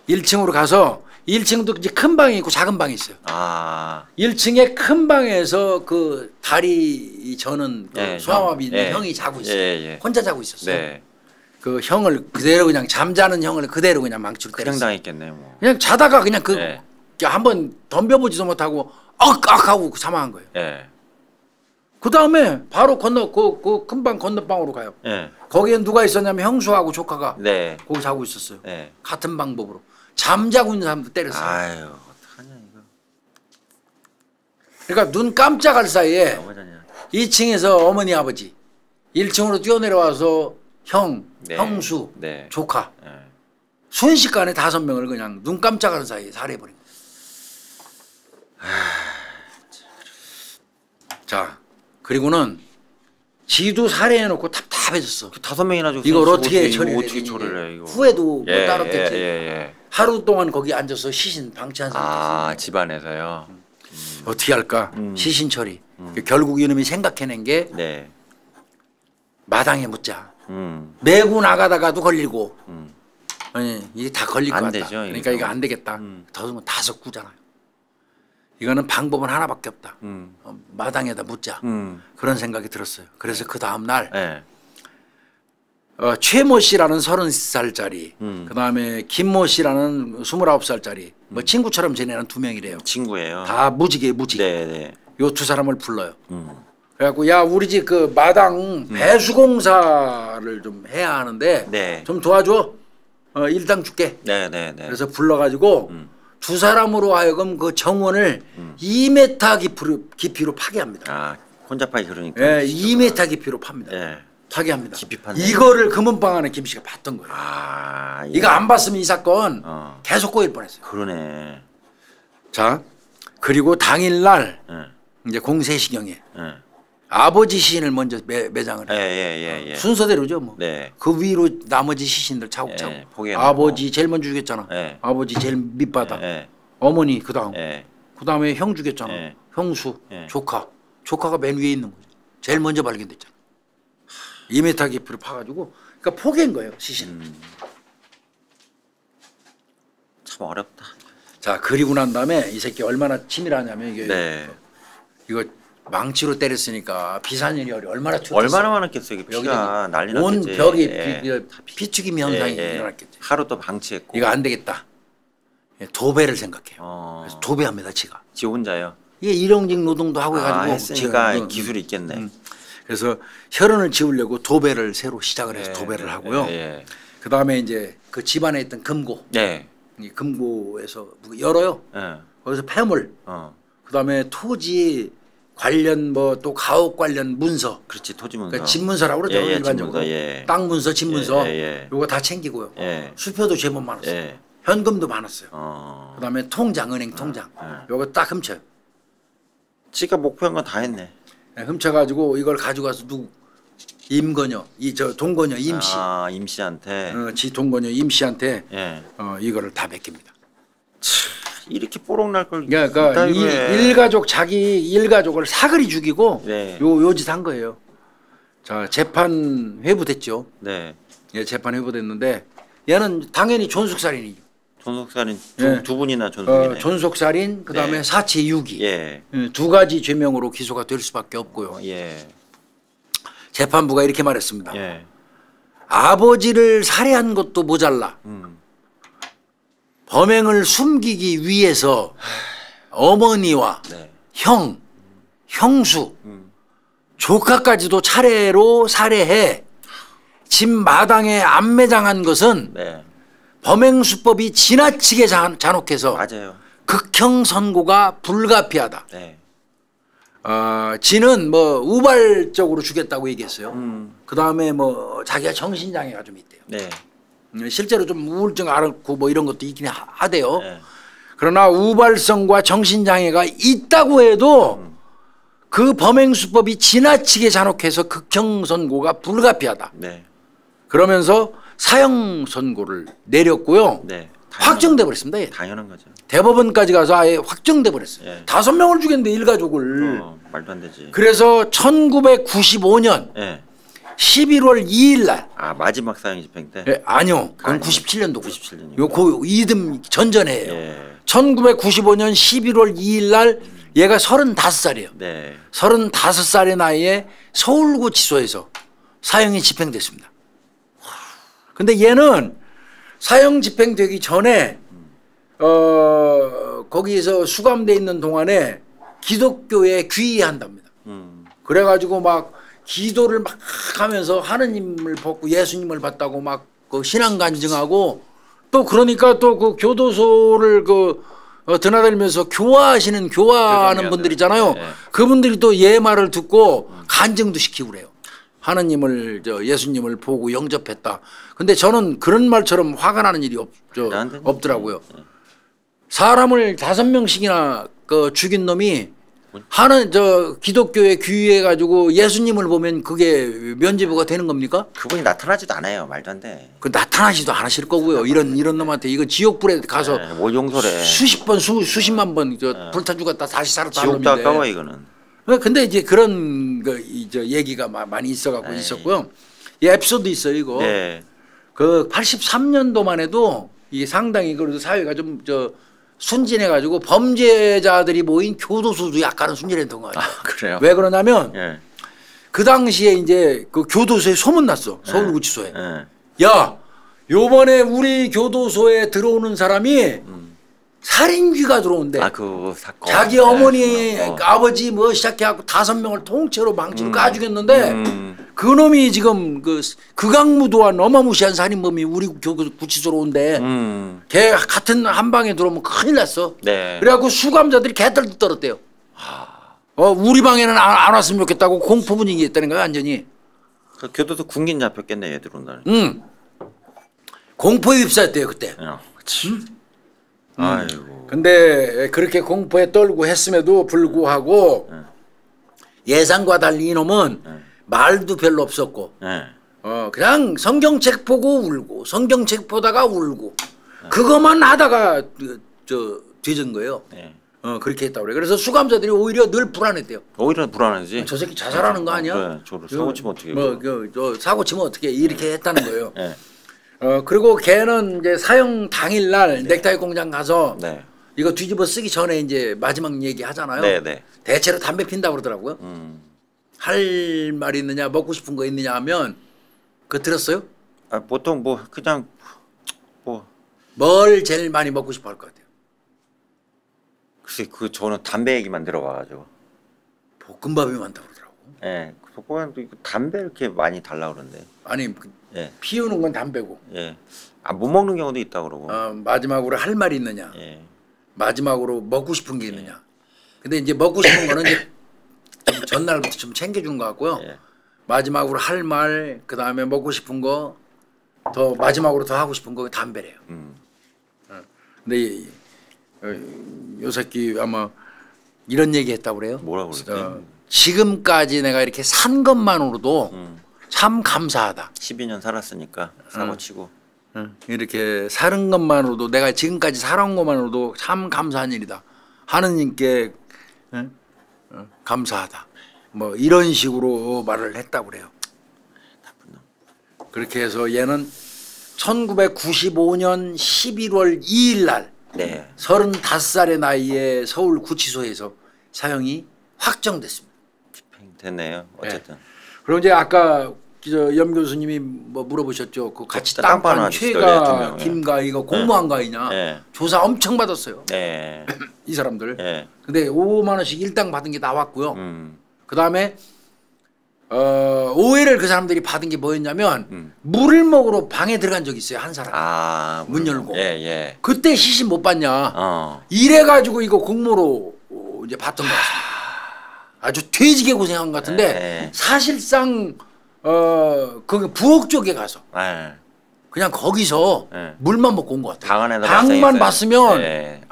1층으로 가서 1층도 이제 큰 방이 있고 작은 방이 있어요. 1층에 큰 방에서 그 다리 저는 그 소아마비 있는 형이 자고 있어요. 혼자 자고 있었어요. 그 형을 그대로 그냥 잠자는 형을 그대로 그냥 망치로 때렸어요. 그냥 당했겠네요. 뭐. 그냥 자다가 그냥 그 한번 덤벼보지도 못하고 억 하고 사망한 거예요. 그 다음에 바로 건너 그 큰 방 건너방으로 가요. 거기에 누가 있었냐면 형수하고 조카가 거기 자고 있었어요. 같은 방법으로 잠자고 있는 사람도 때렸어요. 아유 어떡하냐 이거. 그러니까 눈 깜짝할 사이에 2층에서 어머니 아버지 1층으로 뛰어내려와서 형, 형수, 조카 순식간에 5명을 그냥 눈 깜짝하는 사이에 살해해버린 거예요. 자 그리고는 지도 살해해놓고 답답해졌어. 5명이나 죽었어. 이걸 어떻게 처리를 해? 이거. 후회도 못 따랐겠지. 하루 동안 거기 앉아서 시신 방치한 사람. 집안에서요. 어떻게 할까? 시신 처리. 결국 이놈이 생각해낸 게 마당에 묻자. 메고 나가다가도 걸리고. 아니 이게 다 걸릴 것 같다. 되죠, 그러니까 이거 안 되겠다. 더우면 5구잖아요. 이거는 방법은 하나밖에 없다. 마당에다 묻자. 그런 생각이 들었어요. 그래서 그 다음 날 최모 씨라는 30살짜리 그다음에 김모 씨라는 29살짜리 뭐 친구처럼 지내는 2명이래요. 친구예요. 다 무직이에요. 무직. 요 2사람을 불러요. 그래갖고 야 우리 집 그 마당 배수공사를 좀 해야 하는데 좀 도와줘. 일당 줄게. 그래서 불러가지고 2사람으로 하여금 그 정원을 2m 깊이로 파괴합니다. 혼자 파기 그러니까. 2m 깊이로 팝니다. 파괴합니다. 이거를 금은방 안에 김 씨가 봤던 거예요. 이거 안 봤으면 이 사건 계속 꼬일 뻔했어요. 그러네. 자 그리고 당일날 이제 공세시경에 아버지 시신을 먼저 매장을 해요. 순서대로죠 뭐. 그 위로 나머지 시신들 차곡차곡. 아버지 제일 먼저 죽였잖아. 아버지 제일 밑바닥. 어머니 그 다음에 형 죽였잖아. 형수, 조카가 맨 위에 있는 거죠. 제일 먼저 발견됐잖아. 2m 깊이로 파가지고 그러니까 포개인 거예요 시신. 참 어렵다. 자 그리고 난 다음에 이 새끼 얼마나 치밀하냐면 이거 망치로 때렸으니까 비산혈이 얼마나 튀었겠어요. 얼마나 많았겠어요. 피가 난리 났겠지. 온 벽이 피축임 현상이 일어났겠지. 하루 또 방치했고. 이거 안 되겠다. 도배를 생각해요. 그래서 도배합니다 지가. 지 혼자요? 이게 일용직 노동도 하고 해가지고 했으니까 기술이 있겠네. 그래서 혈흔을 지우려고 도배를 새로 시작을 해서 도배를 하고요. 그 다음에 이제 그 집안에 있던 금고, 이 금고에서 열어요. 거기서 폐물, 그 다음에 토지 관련 뭐 또 가옥 관련 문서, 그렇지 토지 문서, 그러니까 집문서라고 그러죠 일반적으로. 땅 문서, 집 문서, 요거 다 챙기고요. 수표도 제법 많았어요. 현금도 많았어요. 그 다음에 통장, 은행 통장, 요거 딱 훔쳐요. 지가 목표한 건 다 했네. 훔쳐가지고 이걸 가져가서 임건여, 동건여 임씨, 임씨한테, 지 동건여 임씨한테 이거를 다 맡깁니다. 이렇게 뽀록 날 걸. 그러니까 일가족 자기 일가족을 사거리 죽이고 요 짓 한 거예요. 자 재판 회부됐죠. 재판 회부됐는데 얘는 당연히 존속살인이죠. 존속살인 두 분이나 존속이네. 존속살인 그다음에 사체 유기 2가지 죄명으로 기소가 될 수밖에 없고요. 재판부가 이렇게 말했습니다. 아버지를 살해한 것도 모자라 범행을 숨기기 위해서 어머니와 형, 형수, 조카까지도 차례로 살해해 집 마당에 안매장한 것은 범행 수법이 지나치게 잔혹해서 극형 선고가 불가피하다. 지는 뭐 우발적으로 죽였다고 얘기했어요. 그 다음에 뭐 자기가 정신장애가 좀 있대요. 실제로 좀 우울증 앓고 뭐 이런 것도 있긴 하대요. 그러나 우발성과 정신장애가 있다고 해도 그 범행 수법이 지나치게 잔혹해서 극형 선고가 불가피하다. 그러면서 사형 선고를 내렸고요. 확정돼 버렸습니다. 당연한 거죠. 대법원까지 가서 아예 확정돼 버렸어요. 5명을 죽였는데 일가족을. 말도 안 되지. 그래서 1995년 11월 2일 날. 아 마지막 사형 집행 때? 예, 아니요. 그건 97년도. 97년이요. 요 그 이듬 전전해요. 예. 1995년 11월 2일 날 얘가 35살이에요. 네. 35살의 나이에 서울구치소에서 사형이 집행됐습니다. 근데 얘는 사형 집행되기 전에 거기에서 수감돼 있는 동안에 기독교에 귀의한답니다. 그래가지고 막 기도를 막 하면서 하느님을 벗고 예수님을 봤다고 막 그 신앙 간증하고 또 그러니까 또 그 교도소를 드나들면서 교화하는 분들 있잖아요. 네. 그분들이 또 얘 말을 듣고 간증도 시키고 그래요. 하느님을 예수님을 보고 영접했다. 근데 저는 그런 말처럼 화가 나는 일이 없더라고요. 사람을 5명씩이나 죽인 놈이 기독교에 귀의해 가지고 예수님을 보면 그게 면죄부가 되는 겁니까? 그분이 나타나지도 않아요. 말도 안 돼. 그 나타나지도 않으실 거고요. 이런 놈한테 이거 지옥불에 가서 뭘 용서래. 수십 번 수십만 번 불타 죽었다 다시 살았다. 지옥도 아까워 이거는. 근데 이제 그런 얘기가 많이 있어갖고 있었고요. 이 에피소드 있어요 이거. 네. 그 83년도만 해도 이게 상당히 그래도 사회가 좀 순진해가지고 범죄자들이 모인 교도소도 약간은 순진했던 것 같아요. 아, 그래요? 왜 그러냐면 네. 그 당시에 이제 그 교도소에 소문났어. 서울구치소에. 네. 야, 요번에 우리 교도소에 들어오는 사람이 살인귀가 들어온대. 아, 그 사건. 자기 어머니, 아버지 뭐 시작해갖고 5명을 통째로 망치로 까주겠는데 그놈이 지금 극악무도한 어마무시한 살인범이 우리 구치소로 온대. 걔 같은 한 방에 들어오면 큰일 났어. 네. 그래갖고 수감자들이 개떨도 떨었대요. 우리 방에는 안 왔으면 좋겠다고 공포 분위기 있다는 거야 완전히. 그 교도소 군긴 잡혔겠네 얘들 온다는. 공포에 휩싸였대요 그때. 아이고. 근데 그렇게 공포에 떨고 했음에도 불구하고 예상과 달리 이놈은 말도 별로 없었고 그냥 성경책 보고 울고 성경책 보다가 울고 그것만 하다가 뒤진 거예요. 그렇게 했다고 그래. 그래서 수감자들이 오히려 늘 불안했대요. 오히려 불안하지. 저 새끼 자살하는 거 아니야? 네, 저를 사고 치면 어떻게? 사고 치면 어떻게 이렇게 했다는 거예요. 네. 그리고 걔는 이제 사형 당일날 넥타이 공장 가서 이거 뒤집어 쓰기 전에 이제 마지막 얘기 하잖아요. 네. 대체로 담배 핀다고 그러더라고요. 할 말 있느냐 먹고 싶은 거 있느냐 하면 그거 들었어요? 아, 보통 그냥 뭘 제일 많이 먹고 싶어 할 것 같아요? 글쎄 저는 담배 얘기만 들어봐가지고. 볶음밥이 많다고 그러더라고. 네, 볶음밥도 담배 이렇게 많이 달라 그러는데. 아니 피우는 건 담배고. 못 먹는 경우도 있다 그러고. 마지막으로 할 말이 있느냐. 마지막으로 먹고 싶은 게 있느냐. 근데 이제 먹고 싶은 거는 이제 전날부터 좀 챙겨준 것 같고요. 마지막으로 할 말, 그 다음에 먹고 싶은 거, 더 마지막으로 더 하고 싶은 거 담배래요. 근데 요 새끼 아마 이런 얘기 했다고 그래요. 뭐라고 그랬대? 지금까지 내가 이렇게 산 것만으로도 참 감사하다. 12년 살았으니까 사고치고. 이렇게 사는 것만으로도 내가 지금까지 살아온 것만으로도 참 감사한 일이다. 하느님께 감사하다. 뭐 이런 식으로 말을 했다고 그래요. 그렇게 해서 얘는 1995년 11월 2일 날 35살의 나이에 서울구치소에서 사형이 확정됐습니다. 됐네요. 어쨌든. 그리고 이제 아까 염 교수님이 뭐 물어보셨죠. 그 같이 땅판 최가 김가 이거 공무원 가이냐. 조사 엄청 받았어요. 이 사람들. 근데 5만 원씩 일당 받은 게 나왔고요. 그 다음에 오해를 그 사람들이 받은 게 뭐였냐면 물을 먹으러 방에 들어간 적이 있어요. 한 사람. 문 열고. 그때 시신 못 봤냐. 이래가지고 이거 공모로 이제 봤던 것 같습니다. 아주 돼지게 고생한 것 같은데 사실상 거기 부엌 쪽에 가서 그냥 거기서 물만 먹고 온 것 같아요. 방만 봤으면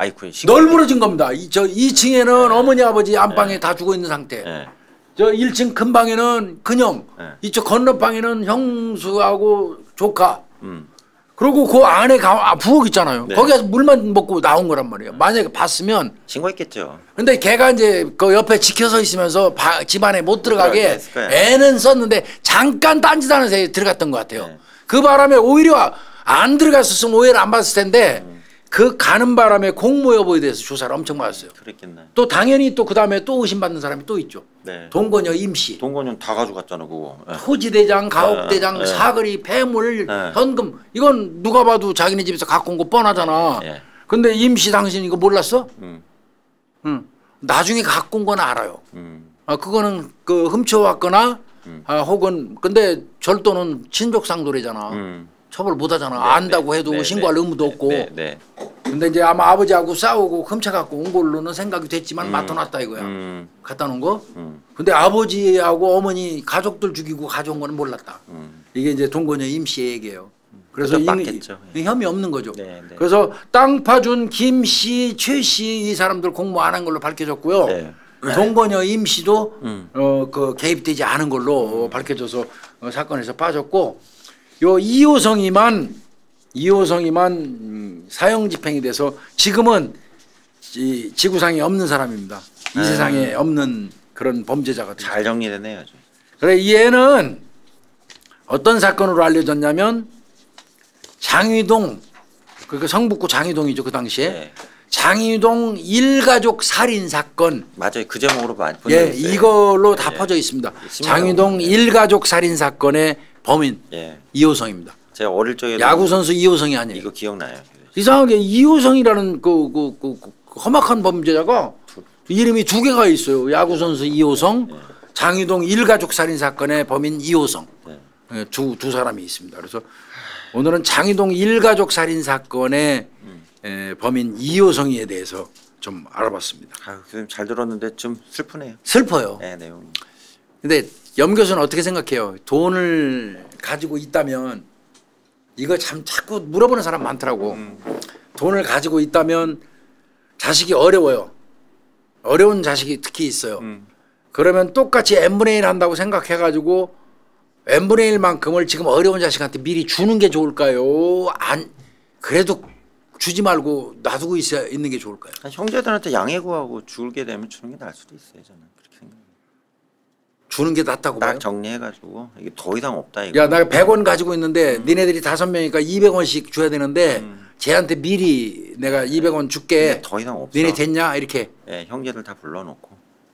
널브러진 겁니다. 저 2층에는 어머니 아버지 안방에 다 죽어 있는 상태. 저 1층 큰 방에는 큰형, 이쪽 건너방에는 형수하고 조카. 그리고 그 안에 부엌 있잖아요. 네. 거기서 물만 먹고 나온 거란 말이에요. 만약에 봤으면 신고했겠죠. 근데 걔가 이제 그 옆에 지켜서 있으면서 집안에 못 들어가게 애는 썼는데 잠깐 딴짓하는 사이에 들어갔던 것 같아요. 네. 그 바람에 오히려 안 들어갔었으면 오해를 안 받았을 텐데 그 가는 바람에 공모 여부에 대해서 조사를 엄청 받았어요. 그랬겠네. 또 당연히 또 그 다음에 또 의심받는 사람이 또 있죠. 네. 동건여 임씨. 동건여 다 가져갔잖아 그거. 네. 토지대장, 가옥대장, 사거리, 폐물, 현금 이건 누가 봐도 자기네 집에서 갖고 온 거 뻔하잖아. 근데 임씨 당신 이거 몰랐어? 응. 나중에 갖고 온 건 알아요. 그거는 그 훔쳐왔거나 혹은 근데 절도는 친족상도래잖아. 처벌 못 하잖아. 안다고 해도 신고할 의무도 없고. 근데 이제 아마 아버지하고 싸우고 훔쳐갖고 온 걸로는 생각이 됐지만 맡아놨다 이거야. 갖다 놓은 거. 근데 아버지하고 어머니 가족들 죽이고 가져온 거는 몰랐다. 이게 이제 동건여 임씨의 얘기예요. 그래서 혐의 없는 거죠. 그래서 땅 파준 김 씨, 최 씨 이 사람들 공모 안 한 걸로 밝혀졌고요. 동건여 임씨도 그 개입되지 않은 걸로 밝혀져서 사건에서 빠졌고 요 이호성이만 사형 집행이 돼서 지금은 지구상에 없는 사람입니다. 이 세상에 없는 그런 범죄자가 됐죠. 잘 정리되네요. 그래 얘는 어떤 사건으로 알려졌냐면 장위동 그 성북구 장위동이죠 그 당시에 장위동 일가족 살인 사건 맞아요. 그 제목으로 많이 이걸로 다 퍼져 있습니다. 장위동 일가족 살인 사건의 범인 이호성입니다. 제가 어릴 적에 야구 선수 이호성이 아니에요. 이거 기억나요. 이상하게 이호성이라는 그 험악한 범죄자가 이름이 두 개가 있어요. 야구 선수 이호성, 장위동 일가족 살인 사건의 범인 이호성 두 사람이 있습니다. 그래서 오늘은 장위동 일가족 살인 사건의 범인 이호성에 대해서 좀 알아봤습니다. 잘 들었는데 좀 슬프네요. 슬퍼요. 네, 내용이. 근데 염 교수는 어떻게 생각해요? 돈을 가지고 있다면 이거 참 자꾸 물어보는 사람 많더라고. 돈을 가지고 있다면 자식이 어려워요. 어려운 자식이 특히 있어요. 그러면 똑같이 n분의 1 한다고 생각해가지고 n분의 1만큼을 지금 어려운 자식한테 미리 주는 게 좋을까요? 그래도 주지 말고 놔두고 있는 게 좋을까요? 형제들한테 양해 구하고 줄게 되면 주는 게 나을 수도 있어요. 저는 그렇게 생각해요. 주는 게 낫다고 봐요? 딱 정리해가지고 이게 더 이상 없다 이거. 야, 나 100원 가지고 있는데 니네들이 5명이니까 200원씩 줘야 되는데 쟤한테 미리 내가 200원 줄게. 더 이상 없어. 니네 됐냐? 이렇게. 네, 형제들 다 불러놓고.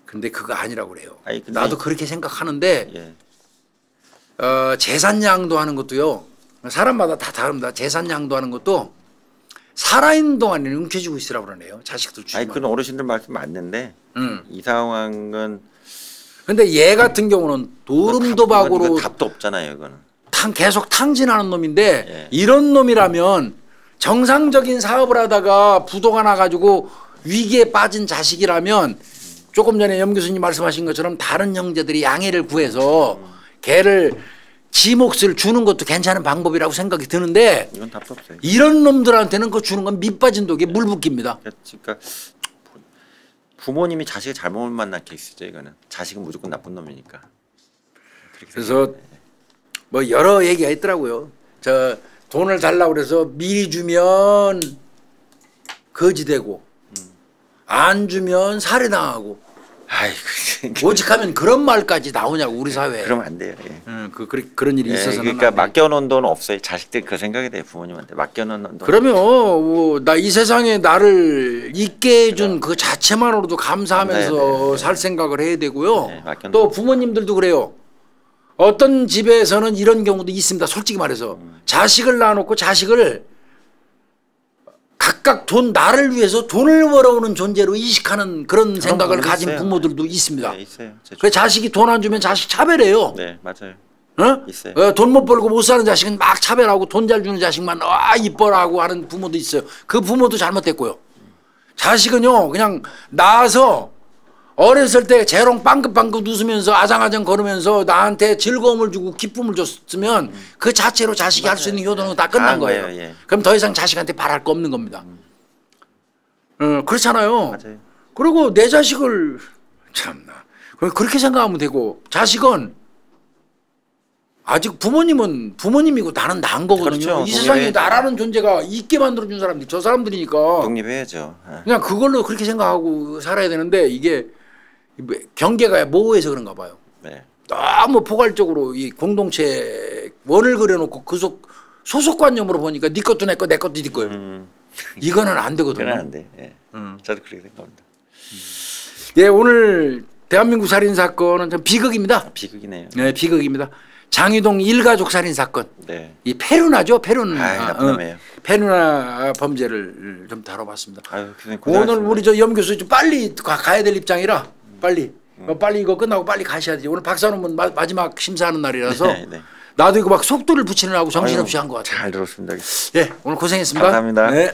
근데 그거 아니라고 그래요. 근데 나도 그렇게 생각하는데 재산 양도하는 것도요. 사람마다 다 다릅니다. 재산 양도하는 것도 살아있는 동안에는 움켜쥐고 있으라고 그러네요. 자식들 주지. 그건 어르신들 말씀 맞는데 이 상황은 근데 얘 같은 경우는 도름도박으로 답도 없잖아요. 이거는 계속 탕진하는 놈인데 이런 놈이라면 정상적인 사업을 하다가 부도가 나가지고 위기에 빠진 자식이라면 조금 전에 염 교수님 말씀하신 것처럼 다른 형제들이 양해를 구해서 걔를 지 몫을 주는 것도 괜찮은 방법이라고 생각이 드는데 이건 답도 없어요. 이런 놈들한테는 그 주는 건 밑빠진 독에 물 붓깁니다. 그러니까 부모님이 자식을 잘못 만난 케이스죠. 이거는 자식은 무조건 나쁜 놈이니까. 그래서 뭐 여러 얘기가 있더라고요. 저 돈을 달라고 그래서 미리 주면 거지되고 안 주면 살해당하고 오직하면 그런 말까지 나오냐고 우리 사회에. 그러면 안 돼요. 그런 일이 있어서는. 그러니까 맡겨놓은 돈 없어요. 자식들 그 생각이 돼요. 부모님한테 맡겨놓은 돈. 그러면 나 이 세상에 나를 있게 해준 그 자체만으로도 감사하면서 살 생각을 해야 되고요. 또 부모님들도 그래요. 어떤 집에서는 이런 경우도 있습니다. 솔직히 말해서 자식을 낳아놓고 자식을 각각 나를 위해서 돈을 벌어오는 존재로 인식하는 그런 생각을 가진 있어요. 부모들도 있습니다. 네, 있어요. 그 자식이 돈 안 주면 자식 차별해요. 네, 맞아요. 있어요. 돈 못 벌고 못 사는 자식은 막 차별하고 돈 잘 주는 자식만 이뻐라고 하는 부모도 있어요. 그 부모도 잘못됐고요. 자식은요 그냥 낳아서 어렸을 때 재롱 빵긋빵긋 웃으면서 아장아장 걸으면서 나한테 즐거움을 주고 기쁨을 줬으면 그 자체로 자식이 할 수 있는 효도는 다 끝난 거예요. 그럼 더 이상 자식한테 바랄 거 없는 겁니다. 그렇잖아요. 맞아요. 그리고 내 자식을 참나 그렇게 생각하면 되고 자식은 아직 부모님은 부모님이고 나는 난 거거든요. 그렇죠. 이 세상에 나라는 존재가 있게 만들어준 사람들이 저 사람들이니까. 독립해야죠. 그냥 그걸로 그렇게 생각하고 살아야 되는데 이게 경계가 모호해서 그런가 봐요. 네. 너무 포괄적으로 이 공동체 원을 그려놓고 그 소속관념으로 보니까 네 것도 내 거, 내 것도 네 거예요. 이거는 안 되거든요. 그건 안 돼. 예. 저도 그렇게 생각합니다. 예, 오늘 대한민국 살인 사건은 좀 비극입니다. 비극이네요. 네, 비극입니다. 장희동 일가족 살인 사건. 네. 이 페루나죠, 페루나. 나쁜 놈이에요. 페루나 범죄를 좀 다뤄봤습니다. 아유, 오늘 우리 저 염 교수 좀 빨리 가야 될 입장이라 빨리 이거 끝나고 빨리 가셔야 돼요. 오늘 박사 논문 마지막 심사하는 날이라서 네, 네. 나도 이거 막 속도를 붙이느라고 정신없이 한 것 같아요. 잘 들었습니다. 예, 오늘 고생했습니다. 감사합니다. 네.